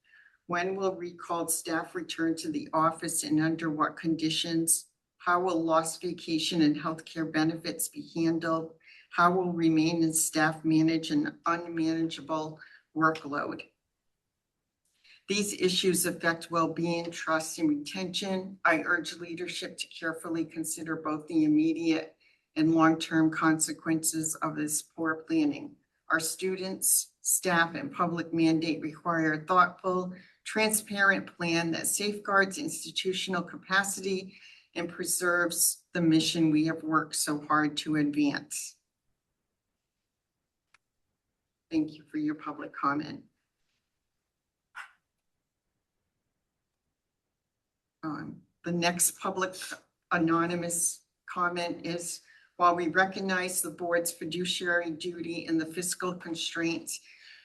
When will recalled staff return to the office and under what conditions? How will lost vacation and healthcare benefits be handled? How will remaining staff manage an unmanageable workload? These issues affect well-being, trust, and retention. I urge leadership to carefully consider both the immediate and long-term consequences of this poor planning. Our students, staff, and public mandate require a thoughtful, transparent plan that safeguards institutional capacity and preserves the mission we have worked so hard to advance. Thank you for your public comment. The next public anonymous comment is, while we recognize the board's fiduciary duty and the fiscal constraints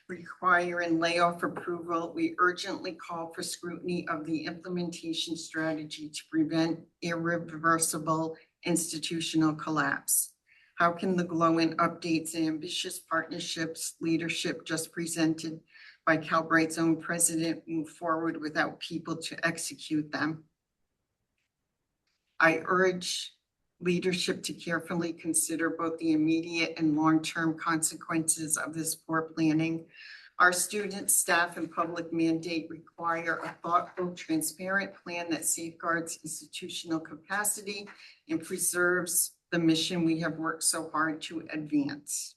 requiring layoff approval, we urgently call for scrutiny of the implementation strategy to prevent irreversible institutional collapse. How can the glowing updates and ambitious partnerships leadership just presented by Calbright's own president move forward without people to execute them? I urge leadership to carefully consider both the immediate and long-term consequences of this poor planning. Our students, staff, and public mandate require a thoughtful, transparent plan that safeguards institutional capacity and preserves the mission we have worked so hard to advance.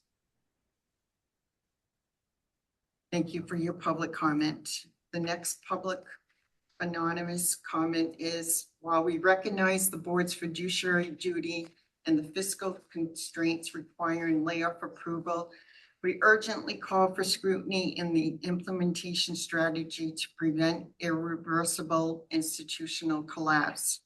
Thank you for your public comment. The next public anonymous comment is, while we recognize the board's fiduciary duty and the fiscal constraints requiring layoff approval, we urgently call for scrutiny in the implementation strategy to prevent irreversible institutional collapse.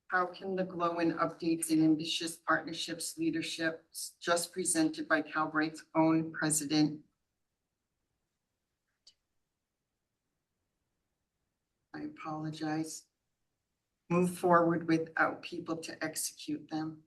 How can the glowing updates and ambitious partnerships leadership just presented by Calbright's own president I apologize, move forward without people to execute them?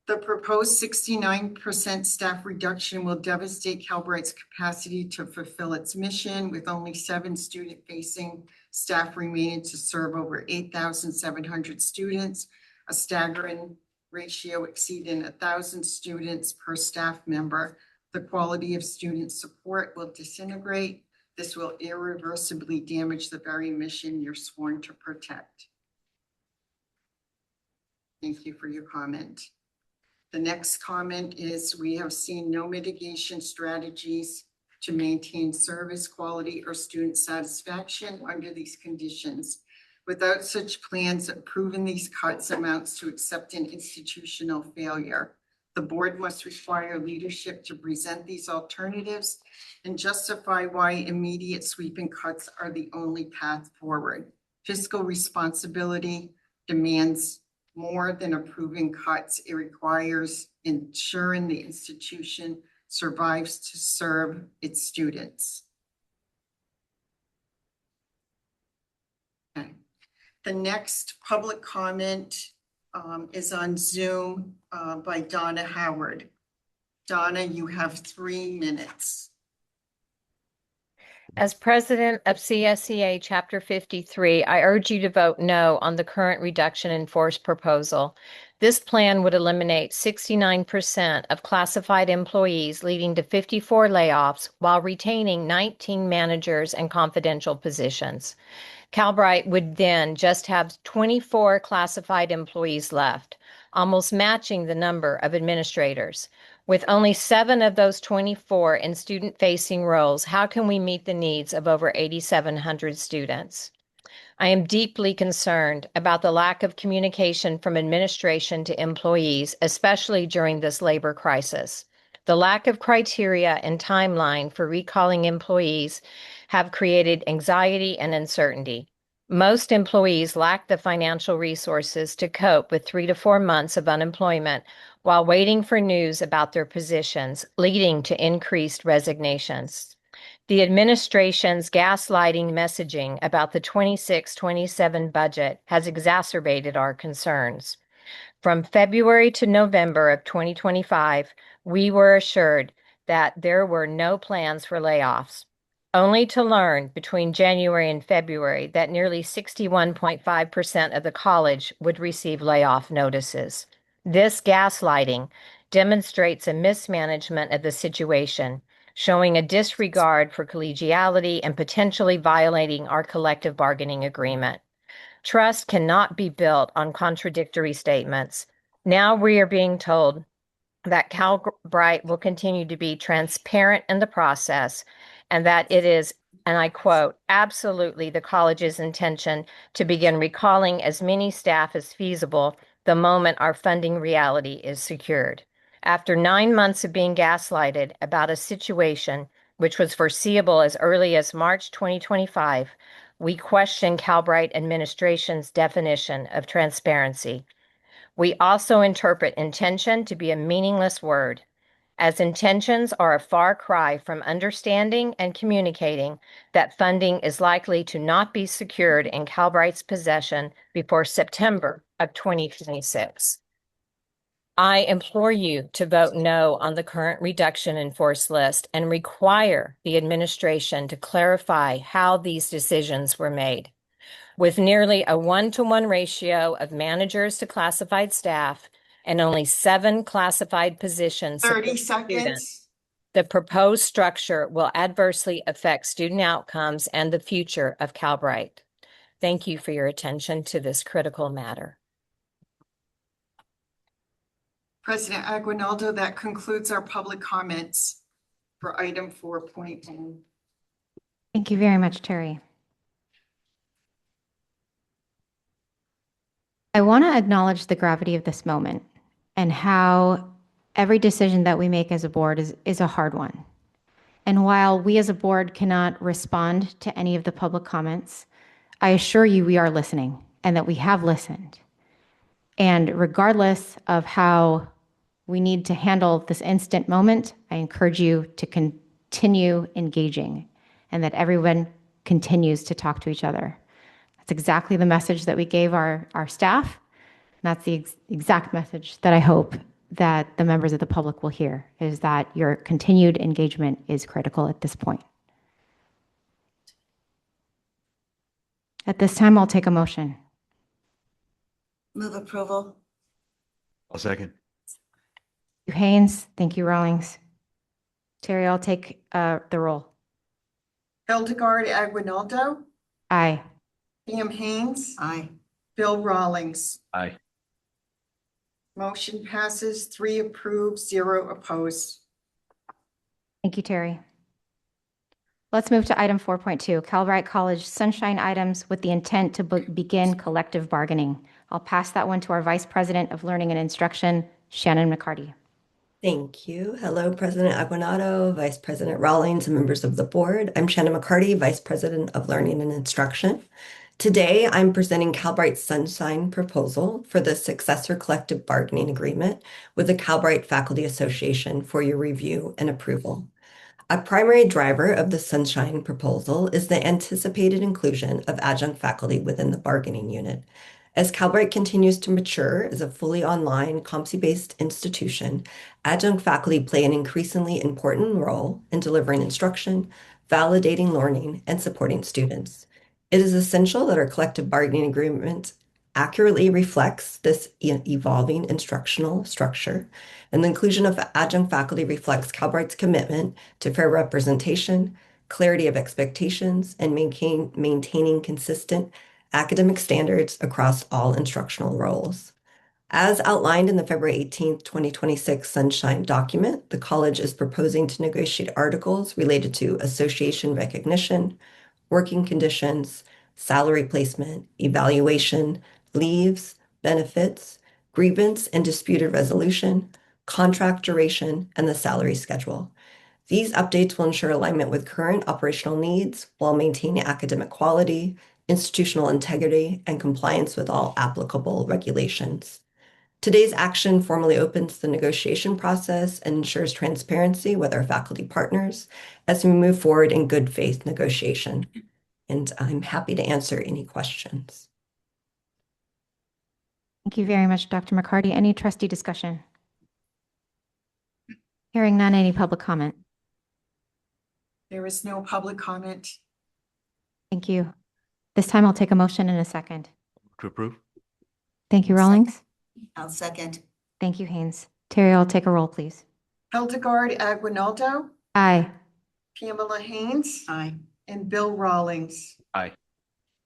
The proposed 69% staff reduction will devastate Calbright's capacity to fulfill its mission, with only 7 student-facing staff remaining to serve over 8,700 students, a staggering ratio exceeding 1,000 students per staff member. The quality of student support will disintegrate. This will irreversibly damage the very mission you're sworn to protect. Thank you for your comment. The next comment is, we have seen no mitigation strategies to maintain service quality or student satisfaction under these conditions. Without such plans, approving these cuts amounts to accepting institutional failure. The board must require leadership to present these alternatives and justify why immediate sweeping cuts are the only path forward. Fiscal responsibility demands more than approving cuts. It requires ensuring the institution survives to serve its students. Okay. The next public comment is on Zoom by Donna Howard. Donna, you have 3 minutes. As president of CSEA Chapter 53, I urge you to vote no on the current reduction in force proposal. This plan would eliminate 69% of classified employees, leading to 54 layoffs while retaining 19 managers and confidential positions. Calbright would then just have 24 classified employees left, almost matching the number of administrators. With only 7 of those 24 in student-facing roles, how can we meet the needs of over 8,700 students? I am deeply concerned about the lack of communication from administration to employees, especially during this labor crisis. The lack of criteria and timeline for recalling employees have created anxiety and uncertainty. Most employees lack the financial resources to cope with 3 to 4 months of unemployment while waiting for news about their positions, leading to increased resignations. The administration's gaslighting messaging about the 26-27 budget has exacerbated our concerns. From February to November of 2025, we were assured that there were no plans for layoffs, only to learn between January and February that nearly 61.5% of the college would receive layoff notices. This gaslighting demonstrates a mismanagement of the situation, showing a disregard for collegiality and potentially violating our collective bargaining agreement. Trust cannot be built on contradictory statements. Now we are being told that Calbright will continue to be transparent in the process and that it is, and I quote, absolutely the college's intention to begin recalling as many staff as feasible the moment our funding reality is secured. After 9 months of being gaslighted about a situation which was foreseeable as early as March 2025, we question Calbright administration's definition of transparency. We also interpret intention to be a meaningless word, as intentions are a far cry from understanding and communicating that funding is likely to not be secured in Calbright's possession before September of 2026. I implore you to vote no on the current reduction in force list and require the administration to clarify how these decisions were made. With nearly a 1-to-1 ratio of managers to classified staff and only 7 classified positions, 30 supporting students, seconds. the proposed structure will adversely affect student outcomes and the future of Calbright. Thank you for your attention to this critical matter. President Aguinaldo, that concludes our public comments for item 4.1. Thank you very much, Terry. I want to acknowledge the gravity of this moment and how every decision that we make as a board is a hard one. And while we as a board cannot respond to any of the public comments, I assure you we are listening and that we have listened. And regardless of how we need to handle this instant moment, I encourage you to continue engaging and that everyone continues to talk to each other. That's exactly the message that we gave our staff. And that's the exact message that I hope that the members of the public will hear, is that your continued engagement is critical at this point. At this time, I'll take a motion. Move approval. I'll second. Thank you, Haynes. Thank you, Rawlings. Terry, I'll take the roll. Hildegard Aguinaldo, Aye. Pam Haynes, Aye. Bill Rawlings. Aye. Motion passes, 3 approved, 0 opposed. Thank you, Terry. Let's move to item 4.2, Calbright College sunshine items with the intent to begin collective bargaining. I'll pass that one to our Vice President of Learning and Instruction, Shannon McCarty. Thank you. Hello, President Aguinaldo, Vice President Rawlings, and members of the board. I'm Shannon McCarty, Vice President of Learning and Instruction. Today, I'm presenting Calbright's sunshine proposal for the successor collective bargaining agreement with the Calbright Faculty Association for your review and approval. A primary driver of the sunshine proposal is the anticipated inclusion of adjunct faculty within the bargaining unit. As Calbright continues to mature as a fully online, COMSI-based institution, adjunct faculty play an increasingly important role in delivering instruction, validating learning, and supporting students. It is essential that our collective bargaining agreement accurately reflects this evolving instructional structure, and the inclusion of adjunct faculty reflects Calbright's commitment to fair representation, clarity of expectations, and maintaining consistent academic standards across all instructional roles. As outlined in the February 18th, 2026 Sunshine document, the college is proposing to negotiate articles related to association recognition, working conditions, salary placement, evaluation, leaves, benefits, grievance and disputed resolution, contract duration, and the salary schedule. These updates will ensure alignment with current operational needs while maintaining academic quality, institutional integrity, and compliance with all applicable regulations. Today's action formally opens the negotiation process and ensures transparency with our faculty partners as we move forward in good faith negotiation. And I'm happy to answer any questions. Thank you very much, Dr. McCarty. Any trustee discussion? Hearing none, any public comment? There is no public comment. Thank you. This time I'll take a motion in a second. To approve? Thank you, Rawlings. I'll second. Thank you, Haynes. Terry, I'll take a roll, please. Hildegard Aguinaldo, Aye. Pamela Haynes, Aye. and Bill Rawlings. Aye.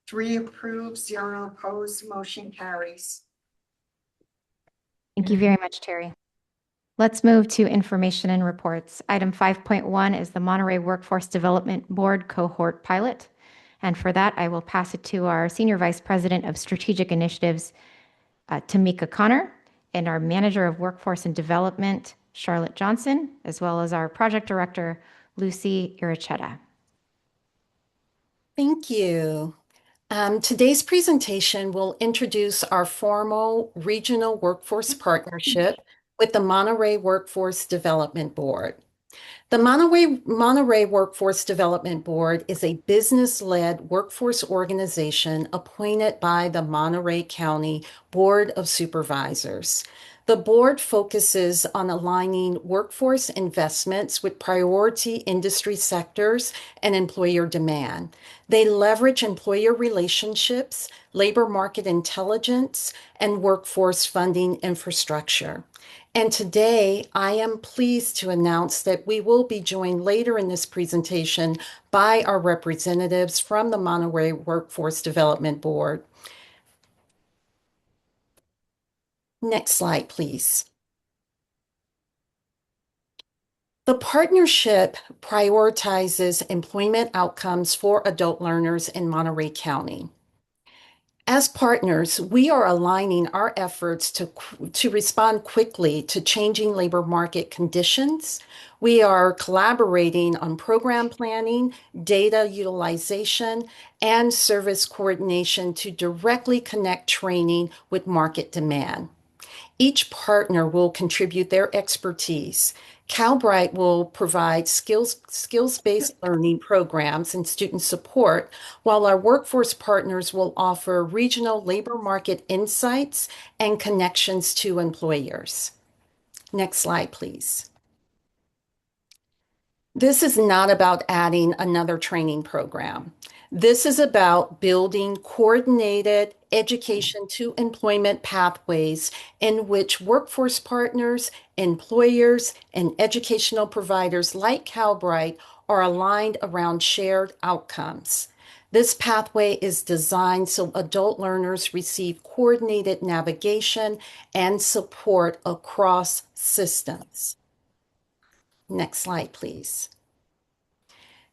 3 approved, 0 opposed, motion carries. Thank you very much, Terry. Let's move to information and reports. Item 5.1 is the Monterey Workforce Development Board Cohort Pilot. And for that, I will pass it to our Senior Vice President of Strategic Initiatives, Tamika Connor, and our Manager of Workforce and Development, Charlotte Johnson, as well as our Project Director, Lucy Irichetta. Thank you. Today's presentation will introduce our formal regional workforce partnership with the Monterey Workforce Development Board. The Monterey Workforce Development Board is a business-led workforce organization appointed by the Monterey County Board of Supervisors. The board focuses on aligning workforce investments with priority industry sectors and employer demand. They leverage employer relationships, labor market intelligence, and workforce funding infrastructure. And today, I am pleased to announce that we will be joined later in this presentation by our representatives from the Monterey Workforce Development Board. Next slide, please. The partnership prioritizes employment outcomes for adult learners in Monterey County. As partners, we are aligning our efforts to respond quickly to changing labor market conditions. We are collaborating on program planning, data utilization, and service coordination to directly connect training with market demand. Each partner will contribute their expertise. Calbright will provide skills-based learning programs and student support, while our workforce partners will offer regional labor market insights and connections to employers. Next slide, please. This is not about adding another training program. This is about building coordinated education to employment pathways in which workforce partners, employers, and educational providers like Calbright are aligned around shared outcomes. This pathway is designed so adult learners receive coordinated navigation and support across systems. Next slide, please.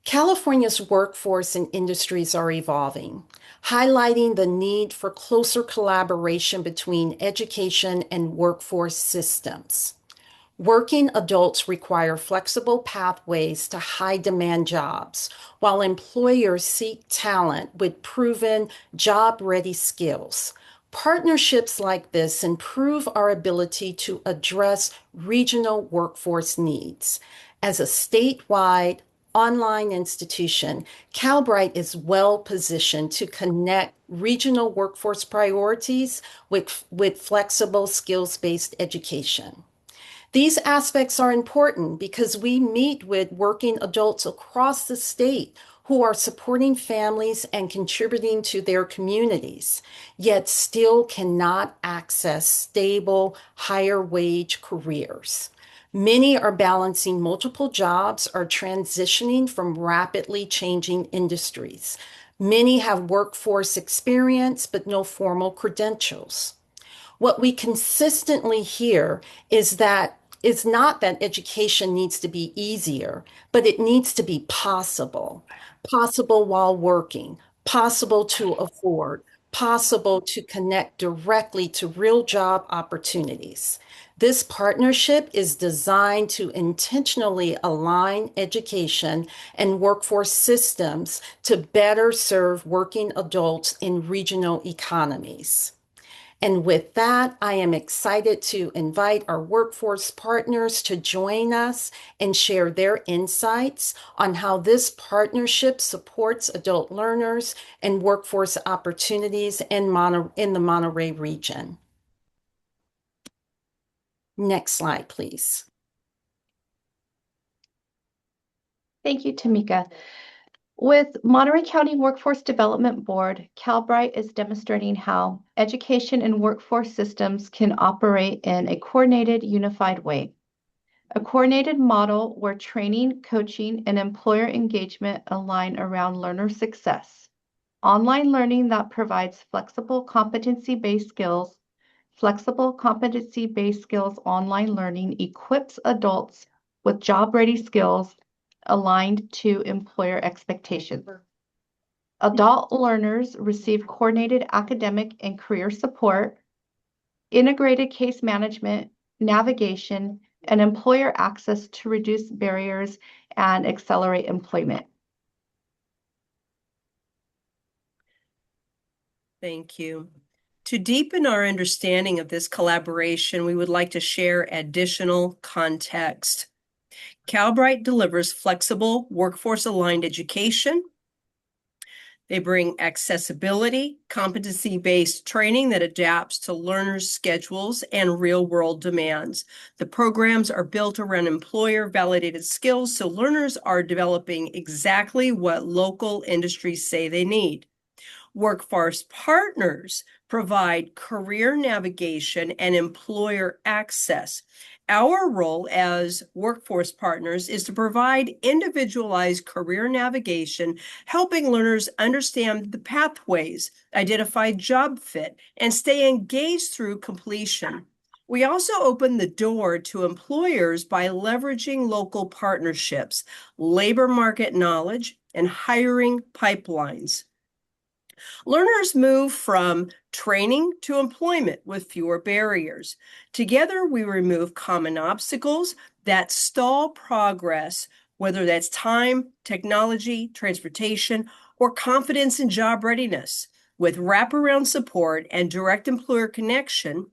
California's workforce and industries are evolving, highlighting the need for closer collaboration between education and workforce systems. Working adults require flexible pathways to high-demand jobs, while employers seek talent with proven job-ready skills. Partnerships like this improve our ability to address regional workforce needs. As a statewide online institution, Calbright is well positioned to connect regional workforce priorities with flexible skills-based education. These aspects are important because we meet with working adults across the state who are supporting families and contributing to their communities, yet still cannot access stable, higher wage careers. Many are balancing multiple jobs or transitioning from rapidly changing industries. Many have workforce experience but no formal credentials. What we consistently hear is not that education needs to be easier, but it needs to be possible. Possible while working, possible to afford, possible to connect directly to real job opportunities. This partnership is designed to intentionally align education and workforce systems to better serve working adults in regional economies. And with that, I am excited to invite our workforce partners to join us and share their insights on how this partnership supports adult learners and workforce opportunities in the Monterey region. Next slide, please. Thank you, Tamika. With Monterey County Workforce Development Board, Calbright is demonstrating how education and workforce systems can operate in a coordinated, unified way. A coordinated model where training, coaching, and employer engagement align around learner success. Online learning that provides flexible competency-based skills online learning equips adults with job-ready skills aligned to employer expectations. Adult learners receive coordinated academic and career support, integrated case management, navigation, and employer access to reduce barriers and accelerate employment. Thank you. To deepen our understanding of this collaboration, we would like to share additional context. Calbright delivers flexible, workforce-aligned education. They bring accessibility, competency-based training that adapts to learners' schedules and real-world demands. The programs are built around employer-validated skills, so learners are developing exactly what local industries say they need. Workforce partners provide career navigation and employer access. Our role as workforce partners is to provide individualized career navigation, helping learners understand the pathways, identify job fit, and stay engaged through completion. We also open the door to employers by leveraging local partnerships, labor market knowledge, and hiring pipelines. Learners move from training to employment with fewer barriers. Together, we remove common obstacles that stall progress, whether that's time, technology, transportation, or confidence in job readiness. With wraparound support and direct employer connection,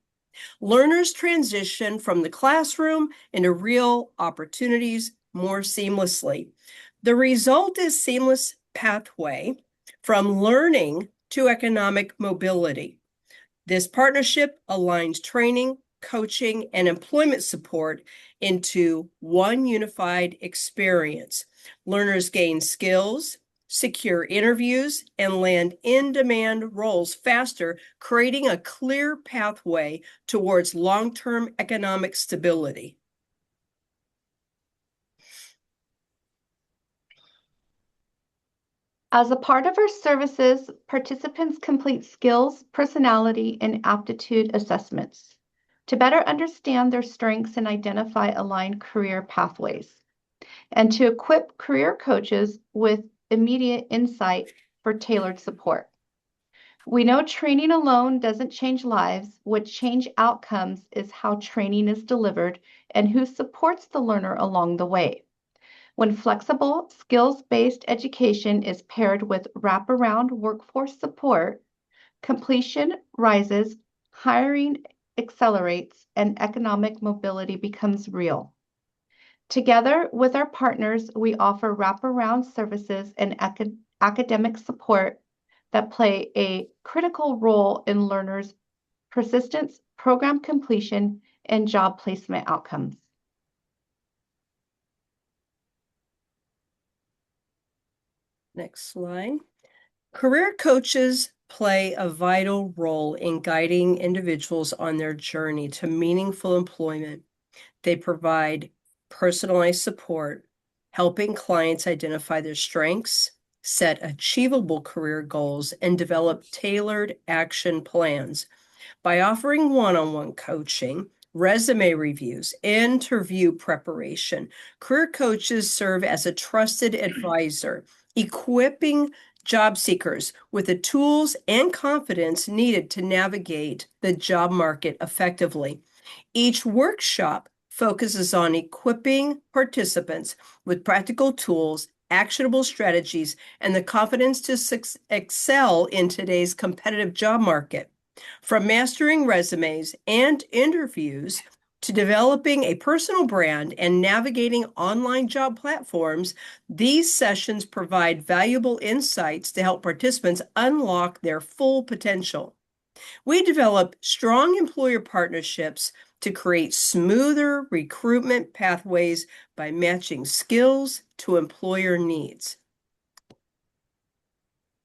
learners transition from the classroom into real opportunities more seamlessly. The result is seamless pathway from learning to economic mobility. This partnership aligns training, coaching, and employment support into one unified experience. Learners gain skills, secure interviews, and land in-demand roles faster, creating a clear pathway towards long-term economic stability. As a part of our services, participants complete skills, personality, and aptitude assessments to better understand their strengths and identify aligned career pathways, and to equip career coaches with immediate insight for tailored support. We know training alone doesn't change lives. What change outcomes is how training is delivered and who supports the learner along the way. When flexible, skills-based education is paired with wraparound workforce support, completion rises, hiring accelerates, and economic mobility becomes real. Together with our partners, we offer wraparound services and academic support that play a critical role in learners' persistence, program completion, and job placement outcomes. Next slide. Career coaches play a vital role in guiding individuals on their journey to meaningful employment. They provide personalized support, helping clients identify their strengths, set achievable career goals, and develop tailored action plans. By offering one-on-one coaching, resume reviews, interview preparation, career coaches serve as a trusted advisor, equipping job seekers with the tools and confidence needed to navigate the job market effectively. Each workshop focuses on equipping participants with practical tools, actionable strategies, and the confidence to excel in today's competitive job market. From mastering resumes and interviews to developing a personal brand and navigating online job platforms, these sessions provide valuable insights to help participants unlock their full potential. We develop strong employer partnerships to create smoother recruitment pathways by matching skills to employer needs.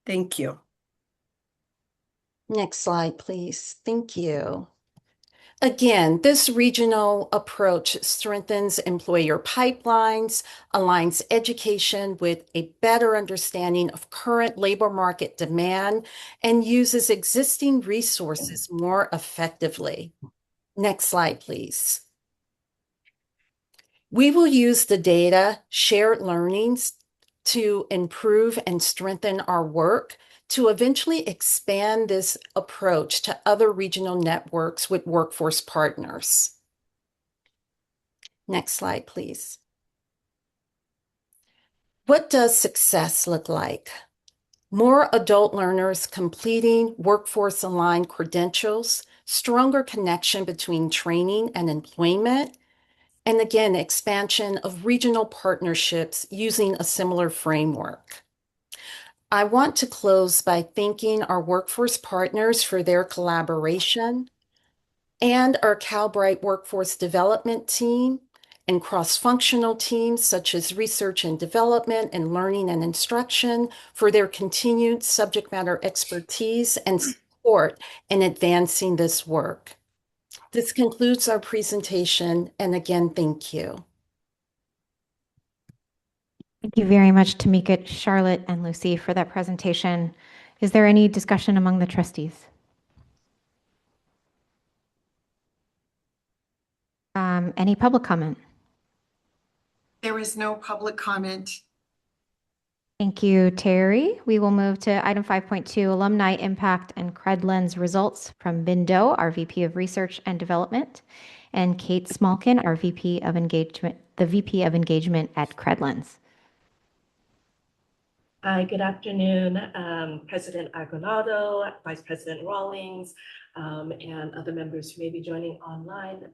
Thank you. Next slide, please. Thank you. Again, this regional approach strengthens employer pipelines, aligns education with a better understanding of current labor market demand, and uses existing resources more effectively. Next slide, please. We will use the data, shared learnings to improve and strengthen our work to eventually expand this approach to other regional networks with workforce partners. Next slide, please. What does success look like? More adult learners completing workforce-aligned credentials, stronger connection between training and employment, and again, expansion of regional partnerships using a similar framework. I want to close by thanking our workforce partners for their collaboration and our Calbright workforce development team and cross-functional teams such as research and development and learning and instruction for their continued subject matter expertise and support in advancing this work. This concludes our presentation, and again, thank you. Thank you very much, Tamika, Charlotte, and Lucy for that presentation. Is there any discussion among the trustees? Any public comment? There is no public comment. Thank you, Terry. We will move to item 5.2, Alumni Impact and Credlens Results from Bindo, our VP of Research and Development, and Kate Smolkin, our VP of Engagement, the VP of Engagement at Credlens. Hi, good afternoon, President Aguinaldo, Vice President Rawlings, and other members who may be joining online.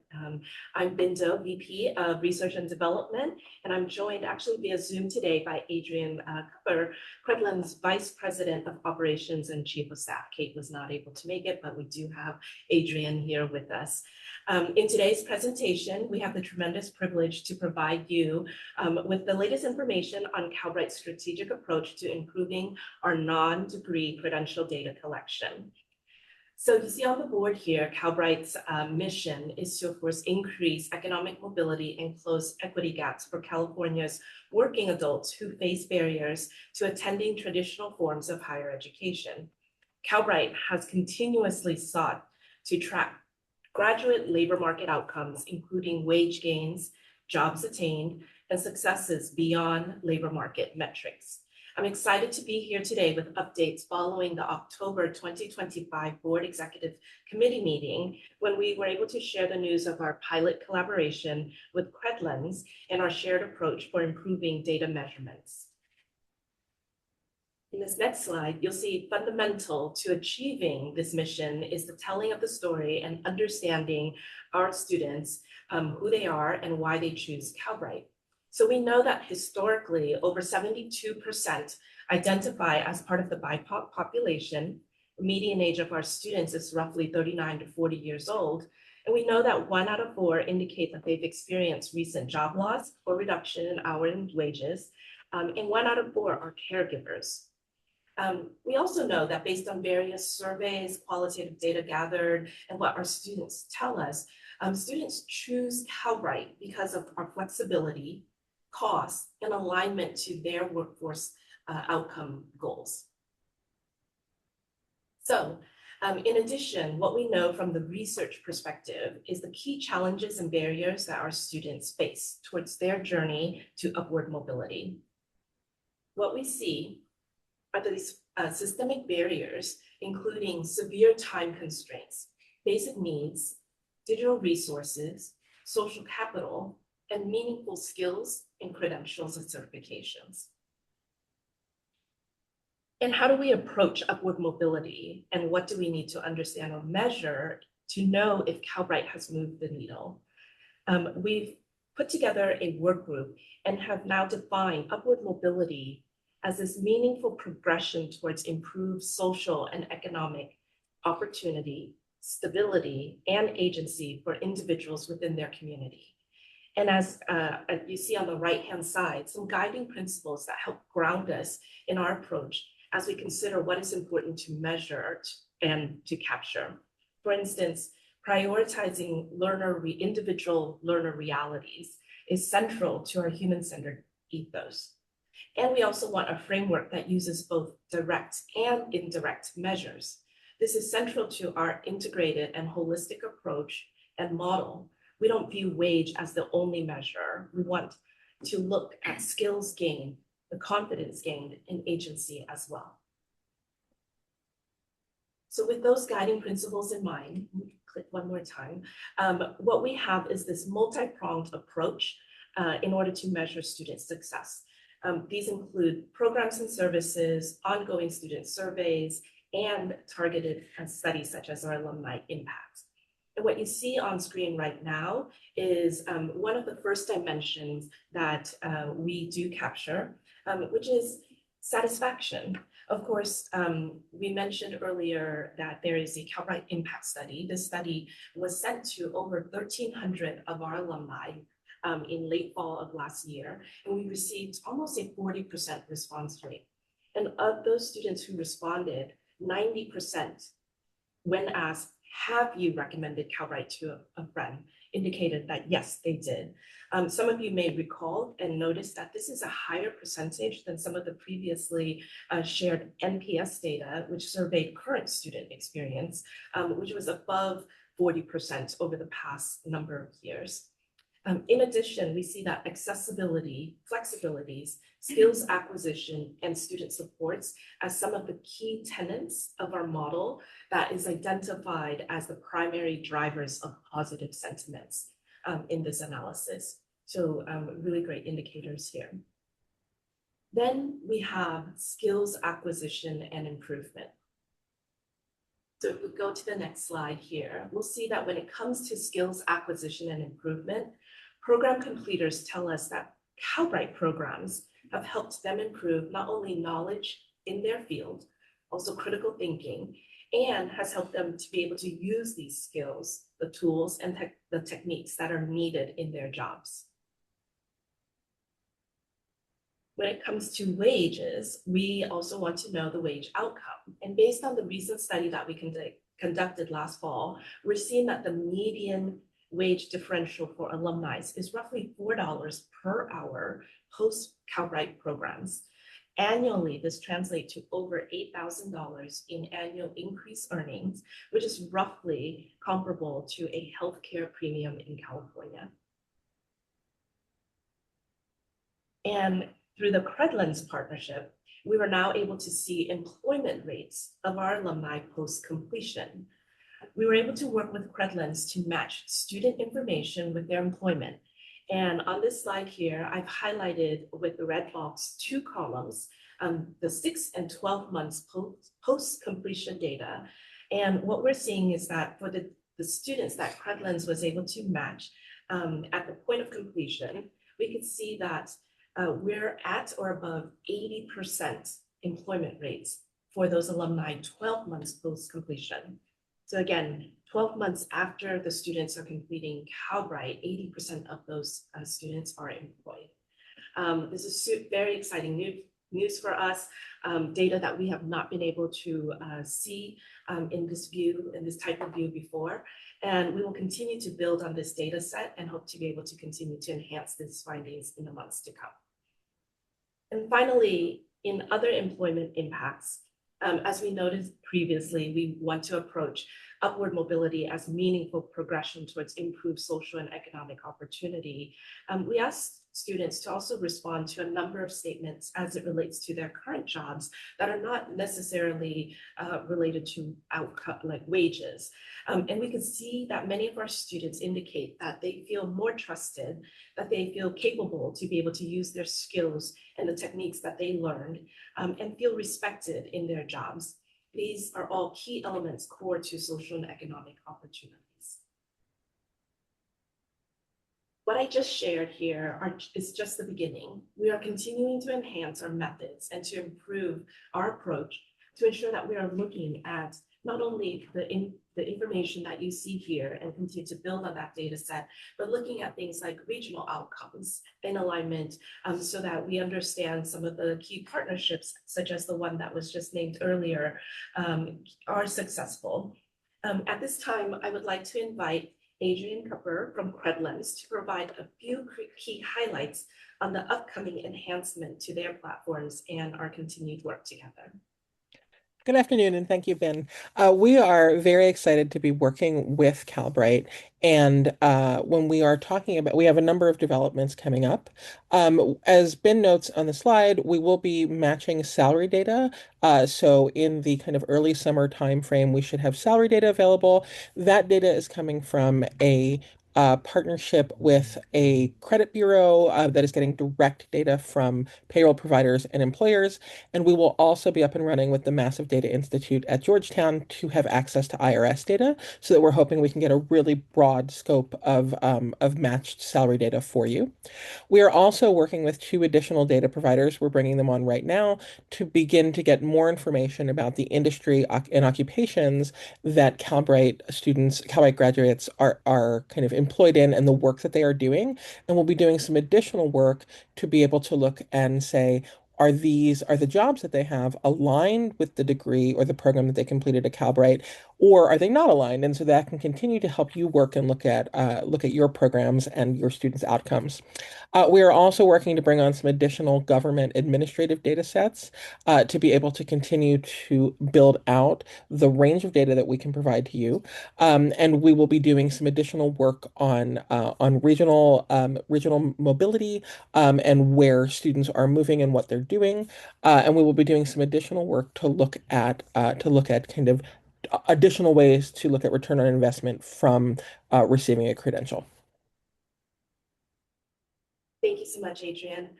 I'm Bindo, VP of Research and Development, and I'm joined actually via Zoom today by Adrian Cooper, Credlens Vice President of Operations and Chief of Staff. Kate was not able to make it, but we do have Adrian here with us. In today's presentation, we have the tremendous privilege to provide you with the latest information on Calbright's strategic approach to improving our non-degree credential data collection. So you see on the board here, Calbright's mission is to, of course, increase economic mobility and close equity gaps for California's working adults who face barriers to attending traditional forms of higher education. Calbright has continuously sought to track graduate labor market outcomes, including wage gains, jobs attained, and successes beyond labor market metrics. I'm excited to be here today with updates following the October 2025 Board Executive Committee meeting, when we were able to share the news of our pilot collaboration with Credlens and our shared approach for improving data measurements. In this next slide, you'll see fundamental to achieving this mission is the telling of the story and understanding our students, who they are and why they choose Calbright. So we know that historically, over 72% identify as part of the BIPOC population. The median age of our students is roughly 39 to 40 years old. And we know that 1 out of 4 indicate that they've experienced recent job loss or reduction in hourly wages, and 1 out of 4 are caregivers. We also know that based on various surveys, qualitative data gathered, and what our students tell us, students choose Calbright because of our flexibility, cost, and alignment to their workforce outcome goals. So, in addition, what we know from the research perspective is the key challenges and barriers that our students face towards their journey to upward mobility. What we see are these systemic barriers, including severe time constraints, basic needs, digital resources, social capital, and meaningful skills and credentials and certifications. And how do we approach upward mobility? And what do we need to understand or measure to know if Calbright has moved the needle? We've put together a work group and have now defined upward mobility as this meaningful progression towards improved social and economic opportunity, stability, and agency for individuals within their community. And as you see on the right-hand side, some guiding principles that help ground us in our approach as we consider what is important to measure and to capture. For instance, prioritizing individual learner realities is central to our human-centered ethos. And we also want a framework that uses both direct and indirect measures. This is central to our integrated and holistic approach and model. We don't view wage as the only measure. We want to look at skills gained, the confidence gained, and agency as well. So with those guiding principles in mind, click one more time, what we have is this multi-pronged approach in order to measure student success. These include programs and services, ongoing student surveys, and targeted studies such as our alumni impact. And what you see on screen right now is one of the first dimensions that we do capture, which is satisfaction. Of course, we mentioned earlier that there is a Calbright impact study. This study was sent to over 1,300 of our alumni in late fall of last year, and we received almost a 40% response rate. And of those students who responded, 90%, when asked, have you recommended Calbright to a friend, indicated that yes, they did. Some of you may recall and notice that this is a higher percentage than some of the previously shared NPS data, which surveyed current student experience, which was above 40% over the past number of years. In addition, we see that accessibility, flexibilities, skills acquisition, and student supports as some of the key tenets of our model that is identified as the primary drivers of positive sentiments in this analysis. So really great indicators here. Then we have skills acquisition and improvement. So if we go to the next slide here, we'll see that when it comes to skills acquisition and improvement, program completers tell us that Calbright programs have helped them improve not only knowledge in their field, also critical thinking, and has helped them to be able to use these skills, the tools, and the techniques that are needed in their jobs. When it comes to wages, we also want to know the wage outcome. And based on the recent study that we conducted last fall, we're seeing that the median wage differential for alumni is roughly $4 per hour post Calbright programs. Annually, this translates to over $8,000 in annual increased earnings, which is roughly comparable to a healthcare premium in California. And through the Credlens partnership, we were now able to see employment rates of our alumni post-completion. We were able to work with Credlens to match student information with their employment. And on this slide here, I've highlighted with the red box 2 columns, the 6 and 12 months post-completion data. And what we're seeing is that for the students that Credlens was able to match at the point of completion, we could see that we're at or above 80% employment rates for those alumni 12 months post-completion. So again, 12 months after the students are completing Calbright, 80% of those students are employed. This is very exciting news for us, data that we have not been able to see in this type of view before. And we will continue to build on this data set and hope to be able to continue to enhance these findings in the months to come. And finally, in other employment impacts, as we noted previously, we want to approach upward mobility as meaningful progression towards improved social and economic opportunity. We asked students to also respond to a number of statements as it relates to their current jobs that are not necessarily related to outcome like wages. And we can see that many of our students indicate that they feel more trusted, that they feel capable to be able to use their skills and the techniques that they learned, and feel respected in their jobs. These are all key elements core to social and economic opportunities. What I just shared here is just the beginning. We are continuing to enhance our methods and to improve our approach to ensure that we are looking at not only the information that you see here and continue to build on that data set, but looking at things like regional outcomes in alignment, so that we understand some of the key partnerships, such as the one that was just named earlier, are successful. At this time, I would like to invite Adrian Cooper from Credlens to provide a few key highlights on the upcoming enhancement to their platforms and our continued work together. Good afternoon, and thank you, Ben. We are very excited to be working with Calbright. And when we are talking about, we have a number of developments coming up. As Ben notes on the slide, we will be matching salary data. So in the kind of early summer timeframe, we should have salary data available. That data is coming from a partnership with a credit bureau that is getting direct data from payroll providers and employers. And we will also be up and running with the Massive Data Institute at Georgetown to have access to IRS data, so that we're hoping we can get a really broad scope of matched salary data for you. We are also working with 2 additional data providers. We're bringing them on right now to begin to get more information about the industry and occupations that Calbright students, Calbright graduates are kind of employed in and the work that they are doing. And we'll be doing some additional work to be able to look and say, are the jobs that they have aligned with the degree or the program that they completed at Calbright, or are they not aligned? And so that can continue to help you work and look at your programs and your students' outcomes. We are also working to bring on some additional government administrative data sets to be able to continue to build out the range of data that we can provide to you. And we will be doing some additional work on regional mobility and where students are moving and what they're doing. And we will be doing some additional work to look at kind of additional ways to look at return on investment from receiving a credential. Thank you so much, Adrian.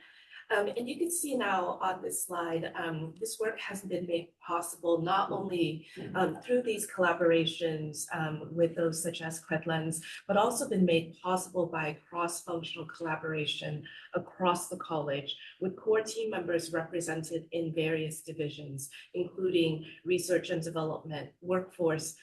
And you can see now on this slide, this work has been made possible not only through these collaborations with those such as Credlens, but also been made possible by cross-functional collaboration across the college with core team members represented in various divisions, including research and development, workforce,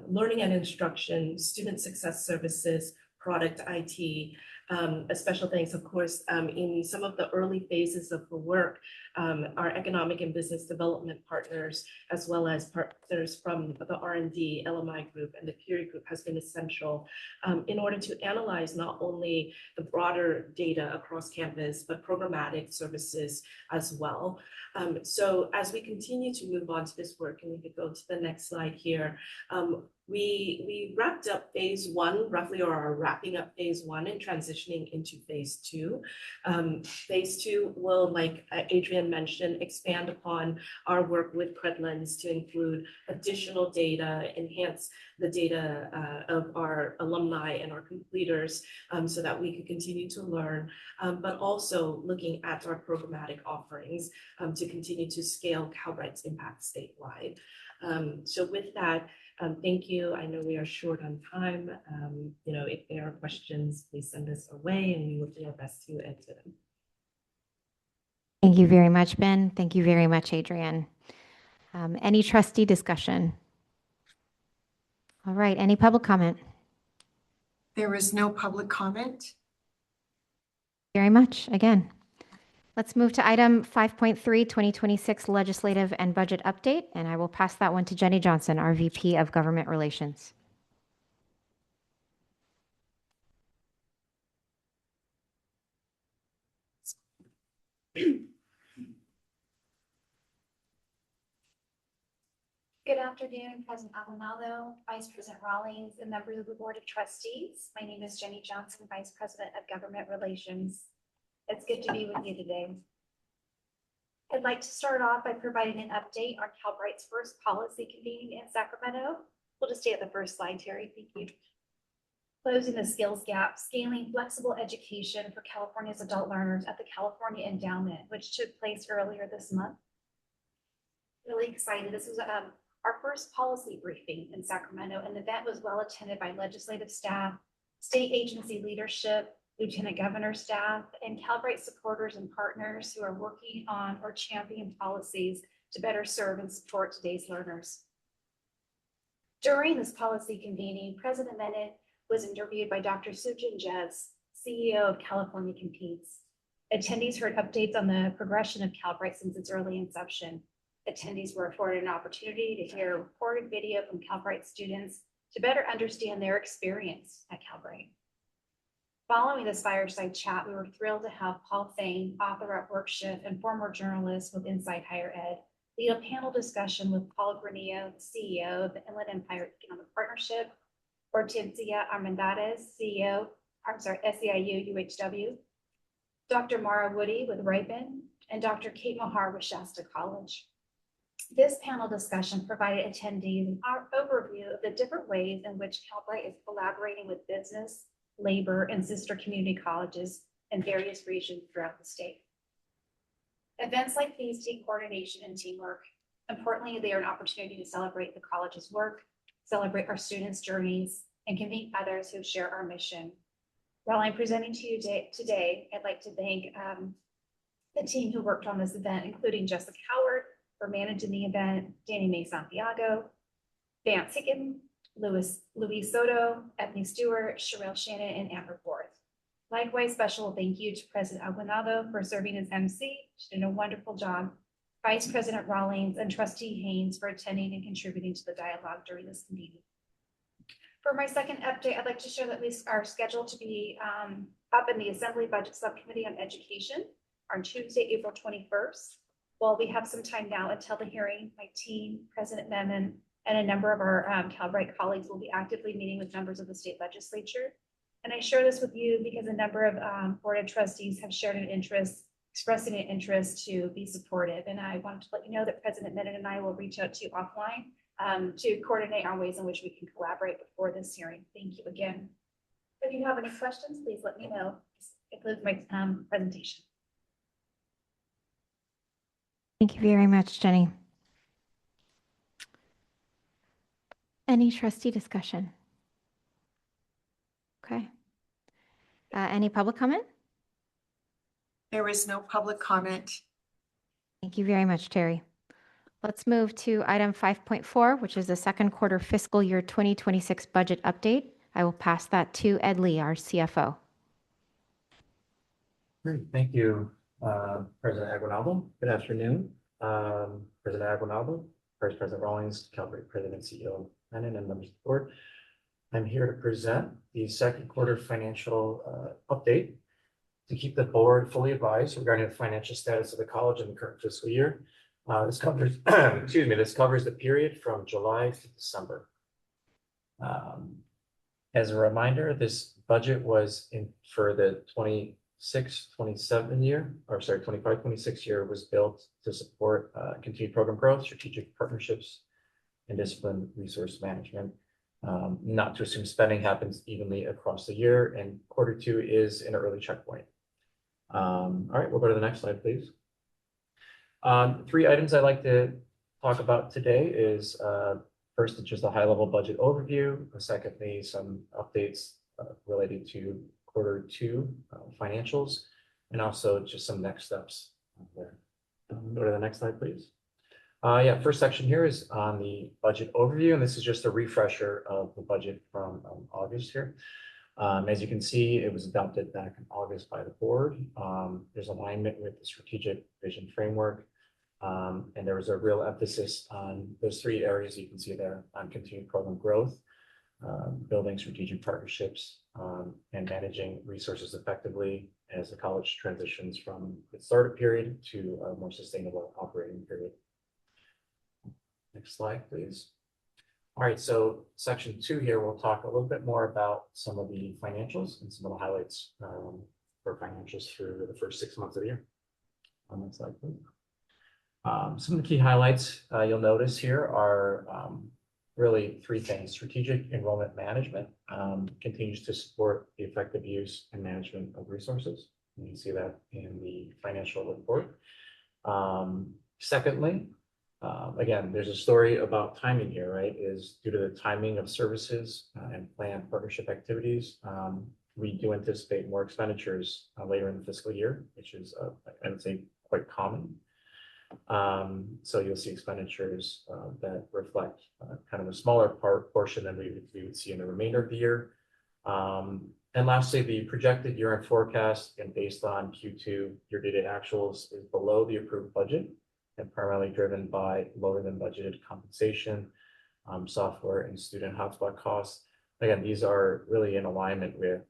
learning and instruction, student success services, product IT. A special thanks, of course, in some of the early phases of the work, our economic and business development partners, as well as partners from the R&D, LMI group, and the peer group has been essential in order to analyze not only the broader data across campus, but programmatic services as well. So as we continue to move on to this work, and we could go to the next slide here, we wrapped up phase 1 roughly, or are wrapping up phase 1 and transitioning into phase 2. Phase 2 will, like Adrian mentioned, expand upon our work with Credlens to include additional data, enhance the data of our alumni and our completers, so that we can continue to learn, but also looking at our programmatic offerings to continue to scale Calbright's impact statewide. So with that, thank you. I know we are short on time. If there are questions, please send us away and we will do our best to answer them. Thank you very much, Ben. Thank you very much, Adrian. Any trustee discussion? All right, any public comment? There is no public comment. Very much, again. Let's move to item 5.3, 2026 Legislative and Budget Update, and I will pass that one to Jenny Johnson, our VP of Government Relations. Good afternoon, President Aguinaldo, Vice President Rawlings, and members of the Board of Trustees. My name is Jenny Johnson, Vice President of Government Relations. It's good to be with you today. I'd like to start off by providing an update on Calbright's first policy convening in Sacramento. We'll just stay at the first slide, Terry. Thank you. Closing the skills gap, scaling flexible education for California's adult learners at the California Endowment, which took place earlier this month. Really excited. This was our first policy briefing in Sacramento, and the event was well attended by legislative staff, state agency leadership, lieutenant governor staff, and Calbright supporters and partners who are working on or championing policies to better serve and support today's learners. During this policy convening, President Bennett was interviewed by Dr. Sujin Jez, CEO of California Competes. Attendees heard updates on the progression of Calbright since its early inception. Attendees were afforded an opportunity to hear a recorded video from Calbright students to better understand their experience at Calbright. Following this fireside chat, we were thrilled to have Paul Thane, author at Workshift and former journalist with Inside Higher Ed, lead a panel discussion with Paul Granillo, CEO of the Inland Empire Economic Partnership, Hortensia Armendariz, SEIU UHW, Dr. Mara Woody with Ripon, and Dr. Kate Mohar with Shasta College. This panel discussion provided attendees an overview of the different ways in which Calbright is collaborating with business, labor, and sister community colleges in various regions throughout the state. Events like these take coordination and teamwork. Importantly, they are an opportunity to celebrate the college's work, celebrate our students' journeys, and convene others who share our mission. While I'm presenting to you today, I'd like to thank the team who worked on this event, including Jessica Howard for managing the event, Danny May Santiago, Vance Hicken, Luis Soto, Ethne Stewart, Sherelle Shannon, and Amber Forth. Likewise, special thank you to President Aguinaldo for serving as MC. She did a wonderful job. Vice President Rawlings and Trustee Haynes for attending and contributing to the dialogue during this meeting. For my second update, I'd like to share that we are scheduled to be up in the Assembly Budget Subcommittee on Education on Tuesday, April 21st. While we have some time now until the hearing, my team, President Memon, and a number of our Calbright colleagues will be actively meeting with members of the state legislature. And I share this with you because a number of Board of Trustees have shared an interest, expressing an interest to be supportive. And I wanted to let you know that President Memon and I will reach out to you offline to coordinate our ways in which we can collaborate before this hearing. Thank you again. If you have any questions, please let me know. This concludes my presentation. Thank you very much, Jenny. Any trustee discussion? Okay. Any public comment? There is no public comment. Thank you very much, Terry. Let's move to item 5.4, which is the second quarter fiscal year 2026 budget update. I will pass that to Ed Lee, our CFO. Great, thank you, President Aguinaldo. Good afternoon, President Aguinaldo, Vice President Rawlings, Calbright President, CEO Menon, and members of the board. I'm here to present the second quarter financial update to keep the board fully advised regarding the financial status of the college in the current fiscal year. This covers, excuse me, this covers the period from July to December. As a reminder, this budget was for the 26-27 year, or sorry, 25-26 year was built to support continued program growth, strategic partnerships, and disciplined resource management. Not to assume spending happens evenly across the year, and quarter two is an early checkpoint. All right, we'll go to the next slide, please. Three items I'd like to talk about today is first, just a high-level budget overview. Secondly, some updates related to quarter two financials, and also just some next steps there. Go to the next slide, please. Yeah, first section here is on the budget overview, and this is just a refresher of the budget from August here. As you can see, it was adopted back in August by the board. There's alignment with the strategic vision framework. And there was a real emphasis on those three areas you can see there on continued program growth, building strategic partnerships, and managing resources effectively as the college transitions from its startup period to a more sustainable operating period. Next slide, please. All right, so section 2 here, we'll talk a little bit more about some of the financials and some of the highlights for financials through the first 6 months of the year. Next slide, please. Some of the key highlights you'll notice here are really 3 things. Strategic enrollment management continues to support the effective use and management of resources. You can see that in the financial report. Secondly, again, there's a story about timing here, right? Is due to the timing of services and planned partnership activities, we do anticipate more expenditures later in the fiscal year, which is, I would say, quite common. So you'll see expenditures that reflect kind of a smaller portion than we would see in the remainder of the year. And lastly, the projected year-end forecast and based on Q2 year-to-date actuals is below the approved budget and primarily driven by lower than budgeted compensation, software and student hotspot costs. Again, these are really in alignment with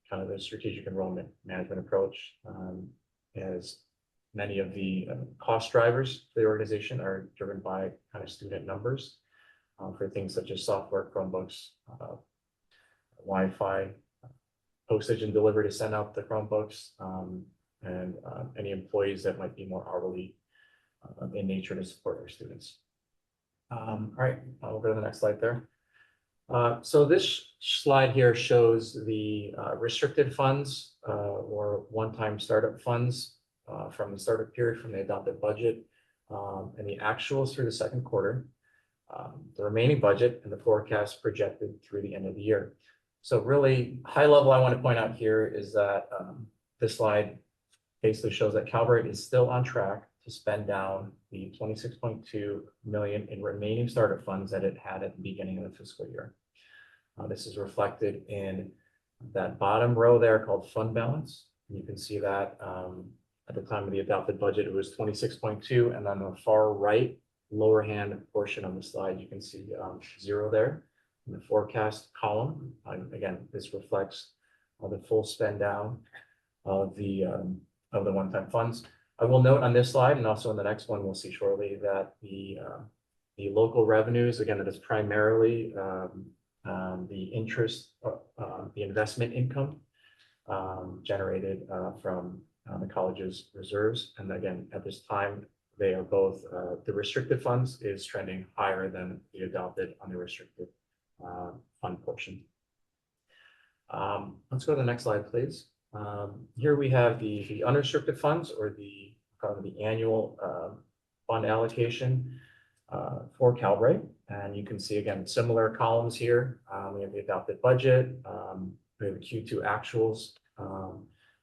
kind of the strategic enrollment management approach, as many of the cost drivers for the organization are driven by kind of student numbers for things such as software, Chromebooks, Wi-Fi, postage and delivery to send out the Chromebooks, and any employees that might be more hourly in nature to support our students. All right, I'll go to the next slide there. So this slide here shows the restricted funds or one-time startup funds from the startup period from the adopted budget and the actuals through the second quarter, the remaining budget and the forecast projected through the end of the year. So really high level I want to point out here is that this slide basically shows that Calbright is still on track to spend down the $26.2 million in remaining startup funds that it had at the beginning of the fiscal year. This is reflected in that bottom row there called fund balance. You can see that at the time of the adopted budget, it was 26.2, and then on the far right lower hand portion of the slide, you can see 0 there in the forecast column. Again, this reflects the full spend down of the one-time funds. I will note on this slide and also on the next one, we'll see shortly that the local revenues, again, that is primarily the interest, the investment income generated from the college's reserves. And again, at this time, they are both, the restricted funds is trending higher than the adopted unrestricted fund portion. Let's go to the next slide, please. Here we have the unrestricted funds or the annual fund allocation for Calbright. And you can see, again, similar columns here. We have the adopted budget, we have the Q2 actuals,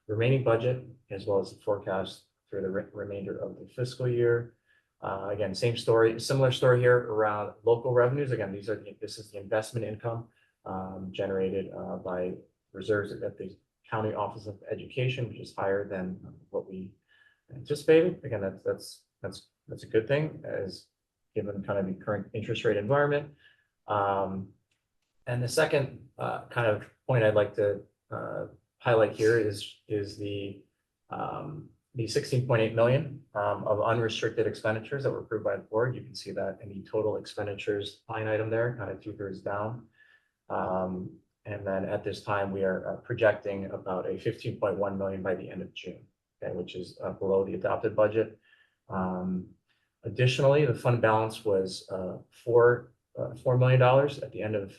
remaining budget, as well as the forecast through the remainder of the fiscal year. Again, same story, similar story here around local revenues. Again, this is the investment income generated by reserves at the County Office of Education, which is higher than what we anticipated. Again, that's a good thing as given kind of the current interest rate environment. And the second kind of point I'd like to highlight here is the $16.8 million of unrestricted expenditures that were approved by the board. You can see that in the total expenditures line item there, kind of 2/3 down. And then at this time, we are projecting about a $15.1 million by the end of June, okay, which is below the adopted budget. Additionally, the fund balance was $4 million at the end of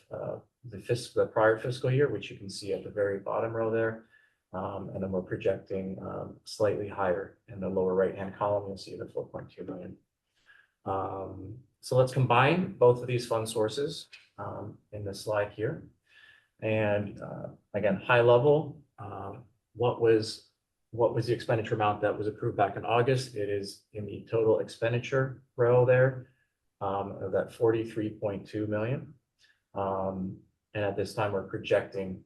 the prior fiscal year, which you can see at the very bottom row there. And then we're projecting slightly higher in the lower right-hand column. You'll see the $4.2 million. So let's combine both of these fund sources in this slide here. And again, high level, what was the expenditure amount that was approved back in August? It is in the total expenditure row there of that $43.2 million. And at this time, we're projecting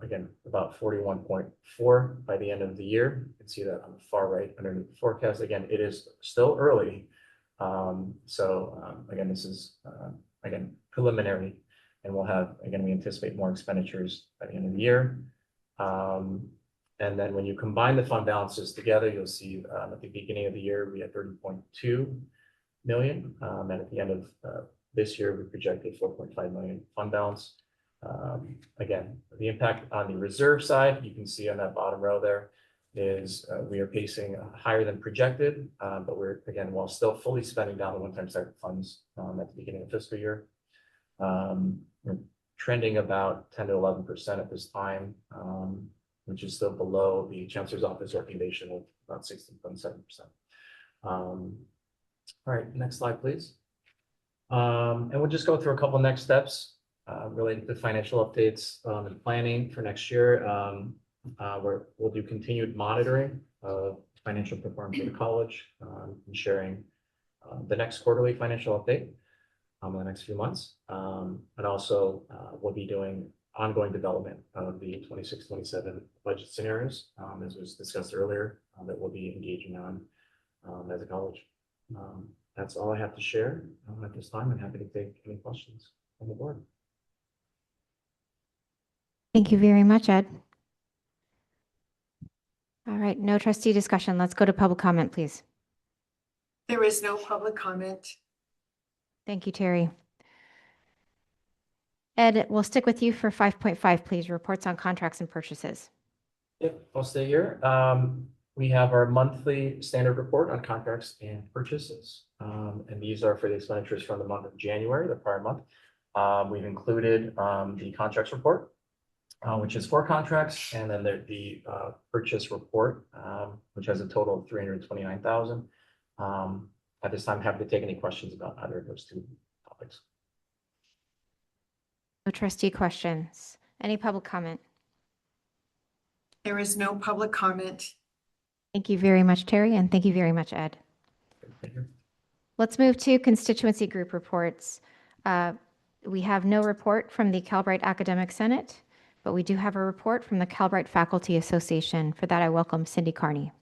Again, about 41.4 by the end of the year. You can see that on the far right underneath the forecast. Again, it is still early. Again, this is again preliminary, and we'll have, again, we anticipate more expenditures by the end of the year. And then when you combine the fund balances together, you'll see at the beginning of the year, we had 30.2 million. And at the end of this year, we projected 4.5 million fund balance. Again, the impact on the reserve side, you can see on that bottom row there is we are pacing higher than projected, but we're, again, while still fully spending down the one-time start funds at the beginning of fiscal year. We're trending about 10 to 11% at this time, which is still below the Chancellor's Office recommendation of about 16.7%. All right, next slide, please. And we'll just go through a couple next steps related to financial updates and planning for next year. We'll do continued monitoring of financial performance of the college and sharing the next quarterly financial update in the next few months. And also we'll be doing ongoing development of the 26-27 budget scenarios, as was discussed earlier, that we'll be engaging on as a college. That's all I have to share at this time. I'm happy to take any questions from the board. Thank you very much, Ed. All right, no trustee discussion. Let's go to public comment, please. There is no public comment. Thank you, Terry. Ed, we'll stick with you for 5.5, please. Reports on contracts and purchases. Yep, I'll stay here. We have our monthly standard report on contracts and purchases. And these are for the expenditures from the month of January, the prior month. We've included the contracts report, which is 4 contracts, and then the purchase report, which has a total of 329,000. At this time, happy to take any questions about either of those 2 topics. No trustee questions. Any public comment? There is no public comment. Thank you very much, Terry, and thank you very much, Ed. Thank you. Let's move to constituency group reports. We have no report from the Calbright Academic Senate, but we do have a report from the Calbright Faculty Association. For that, I welcome Cindy Carney.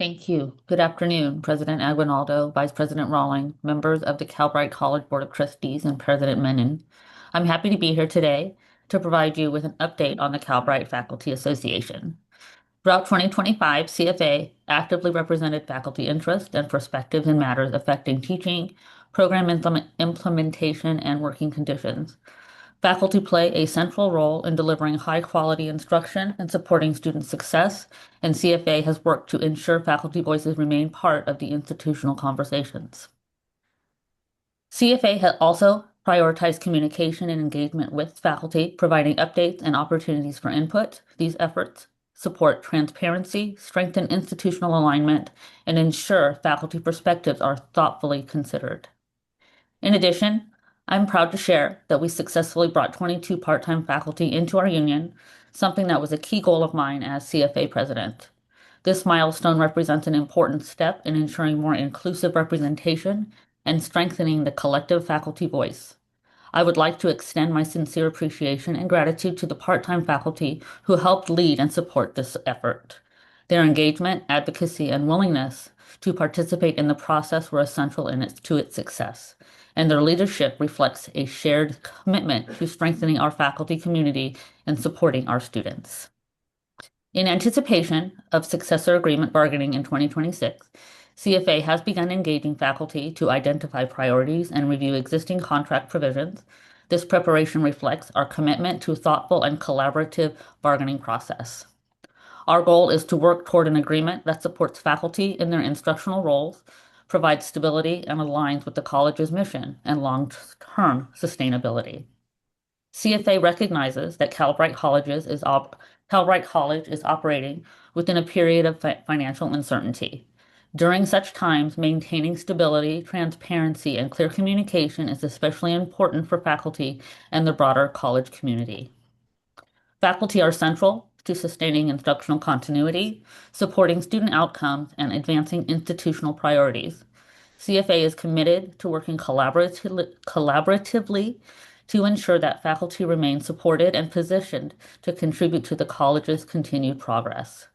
Thank you. Good afternoon, President Aguinaldo, Vice President Rawling, members of the Calbright College Board of Trustees, and President Menon. I'm happy to be here today to provide you with an update on the Calbright Faculty Association. Throughout 2025, CFA actively represented faculty interest and perspectives in matters affecting teaching, program implementation, and working conditions. Faculty play a central role in delivering high-quality instruction and supporting student success, and CFA has worked to ensure faculty voices remain part of the institutional conversations. CFA has also prioritized communication and engagement with faculty, providing updates and opportunities for input. These efforts support transparency, strengthen institutional alignment, and ensure faculty perspectives are thoughtfully considered. In addition, I'm proud to share that we successfully brought 22 part-time faculty into our union, something that was a key goal of mine as CFA president. This milestone represents an important step in ensuring more inclusive representation and strengthening the collective faculty voice. I would like to extend my sincere appreciation and gratitude to the part-time faculty who helped lead and support this effort. Their engagement, advocacy, and willingness to participate in the process were essential to its success, and their leadership reflects a shared commitment to strengthening our faculty community and supporting our students. In anticipation of successor agreement bargaining in 2026, CFA has begun engaging faculty to identify priorities and review existing contract provisions. This preparation reflects our commitment to a thoughtful and collaborative bargaining process. Our goal is to work toward an agreement that supports faculty in their instructional roles, provides stability, and aligns with the college's mission and long-term sustainability. CFA recognizes that Calbright College is operating within a period of financial uncertainty. During such times, maintaining stability, transparency, and clear communication is especially important for faculty and the broader college community. Faculty are central to sustaining instructional continuity, supporting student outcomes, and advancing institutional priorities. CFA is committed to working collaboratively to ensure that faculty remain supported and positioned to contribute to the college's continued progress.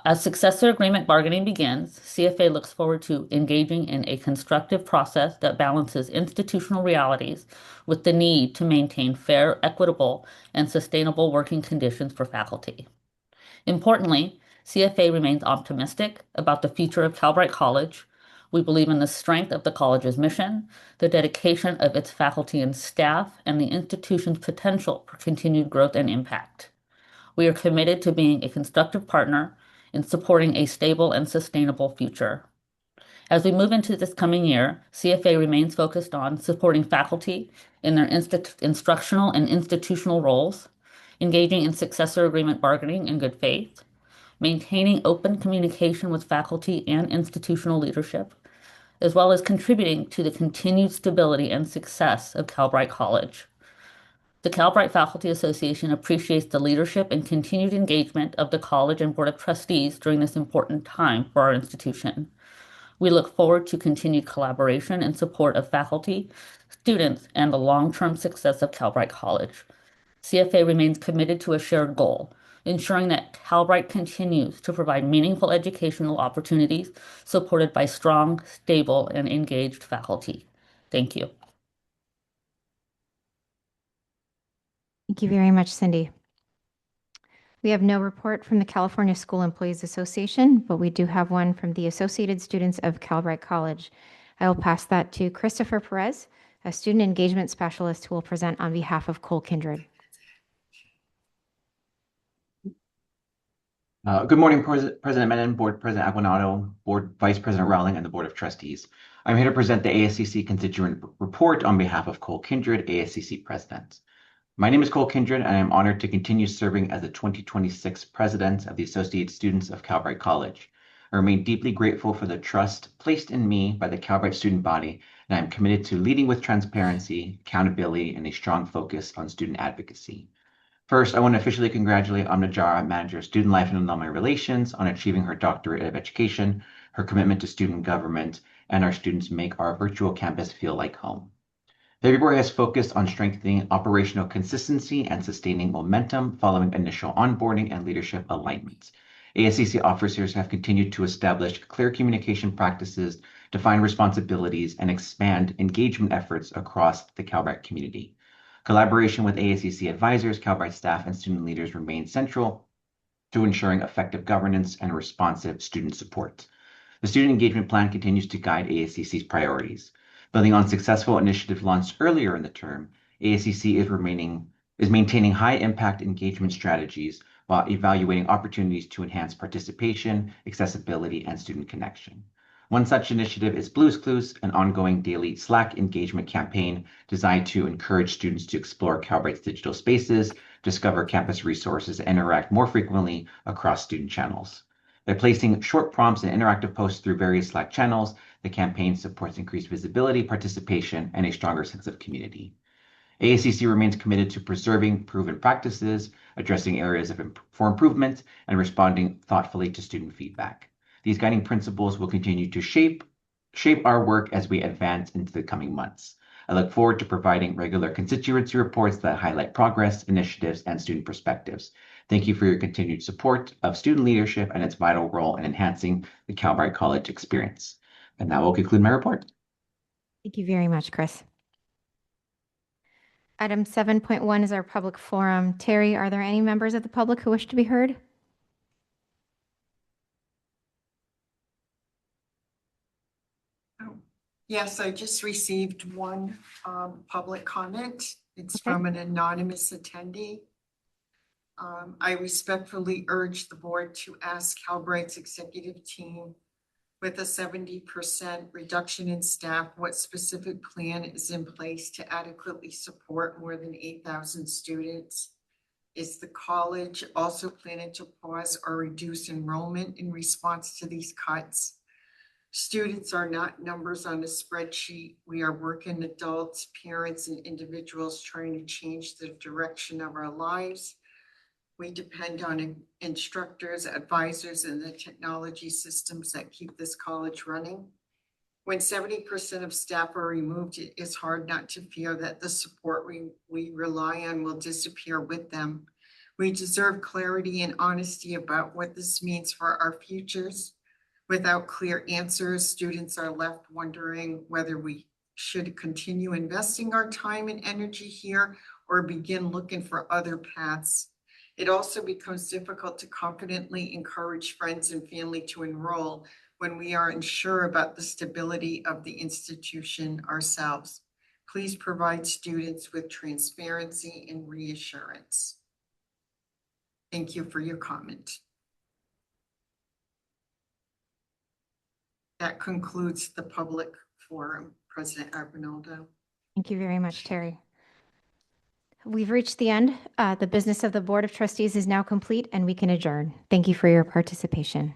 As successor agreement bargaining begins, CFA looks forward to engaging in a constructive process that balances institutional realities with the need to maintain fair, equitable, and sustainable working conditions for faculty. Importantly, CFA remains optimistic about the future of Calbright College. We believe in the strength of the college's mission, the dedication of its faculty and staff, and the institution's potential for continued growth and impact. We are committed to being a constructive partner in supporting a stable and sustainable future. As we move into this coming year, CFA remains focused on supporting faculty in their instructional and institutional roles, engaging in successor agreement bargaining in good faith, maintaining open communication with faculty and institutional leadership, as well as contributing to the continued stability and success of Calbright College. The Calbright Faculty Association appreciates the leadership and continued engagement of the College and Board of Trustees during this important time for our institution. We look forward to continued collaboration and support of faculty, students, and the long-term success of Calbright College. CFA remains committed to a shared goal, ensuring that Calbright continues to provide meaningful educational opportunities supported by strong, stable, and engaged faculty. Thank you. Thank you very much, Cindy. We have no report from the California School Employees Association, but we do have one from the Associated Students of Calbright College. I will pass that to Christopher Perez, a student engagement specialist who will present on behalf of Cole Kindred. Good morning, President Menon, Board President Aguinaldo, Board Vice President Rowling, and the Board of Trustees. I'm here to present the ASCC constituent report on behalf of Cole Kindred, ASCC President. My name is Cole Kindred, and I am honored to continue serving as the 2026 President of the Associated Students of Calbright College. I remain deeply grateful for the trust placed in me by the Calbright student body, and I am committed to leading with transparency, accountability, and a strong focus on student advocacy. First, I want to officially congratulate Amna Jara, Manager of Student Life and Alumni Relations, on achieving her Doctorate of Education. Her commitment to student government and our students make our virtual campus feel like home. February has focused on strengthening operational consistency and sustaining momentum following initial onboarding and leadership alignment. ASCC officers have continued to establish clear communication practices, define responsibilities, and expand engagement efforts across the Calbright community. Collaboration with ASCC advisors, Calbright staff, and student leaders remains central to ensuring effective governance and responsive student support. The Student Engagement Plan continues to guide ASCC's priorities. Building on successful initiatives launched earlier in the term, ASCC is maintaining high-impact engagement strategies while evaluating opportunities to enhance participation, accessibility, and student connection. One such initiative is Blues Clues, an ongoing daily Slack engagement campaign designed to encourage students to explore Calbright's digital spaces, discover campus resources, and interact more frequently across student channels. By placing short prompts and interactive posts through various Slack channels, the campaign supports increased visibility, participation, and a stronger sense of community. ASCC remains committed to preserving proven practices, addressing areas for improvement, and responding thoughtfully to student feedback. These guiding principles will continue to shape our work as we advance into the coming months. I look forward to providing regular constituency reports that highlight progress, initiatives, and student perspectives. Thank you for your continued support of student leadership and its vital role in enhancing the Calbright College experience. And that will conclude my report. Thank you very much, Chris. Item 7.1 is our public forum. Terry, are there any members of the public who wish to be heard? Yes, I just received one public comment. It's from an anonymous attendee. I respectfully urge the board to ask Calbright's executive team, with a 70% reduction in staff, what specific plan is in place to adequately support more than 8,000 students? Is the college also planning to pause or reduce enrollment in response to these cuts? Students are not numbers on a spreadsheet. We are working adults, parents, and individuals trying to change the direction of our lives. We depend on instructors, advisors, and the technology systems that keep this college running. When 70% of staff are removed, it is hard not to fear that the support we rely on will disappear with them. We deserve clarity and honesty about what this means for our futures. Without clear answers, students are left wondering whether we should continue investing our time and energy here or begin looking for other paths. It also becomes difficult to confidently encourage friends and family to enroll when we are unsure about the stability of the institution ourselves. Please provide students with transparency and reassurance. Thank you for your comment. That concludes the public forum. President Aguinaldo. Thank you very much, Terry. We've reached the end. The business of the Board of Trustees is now complete and we can adjourn. Thank you for your participation.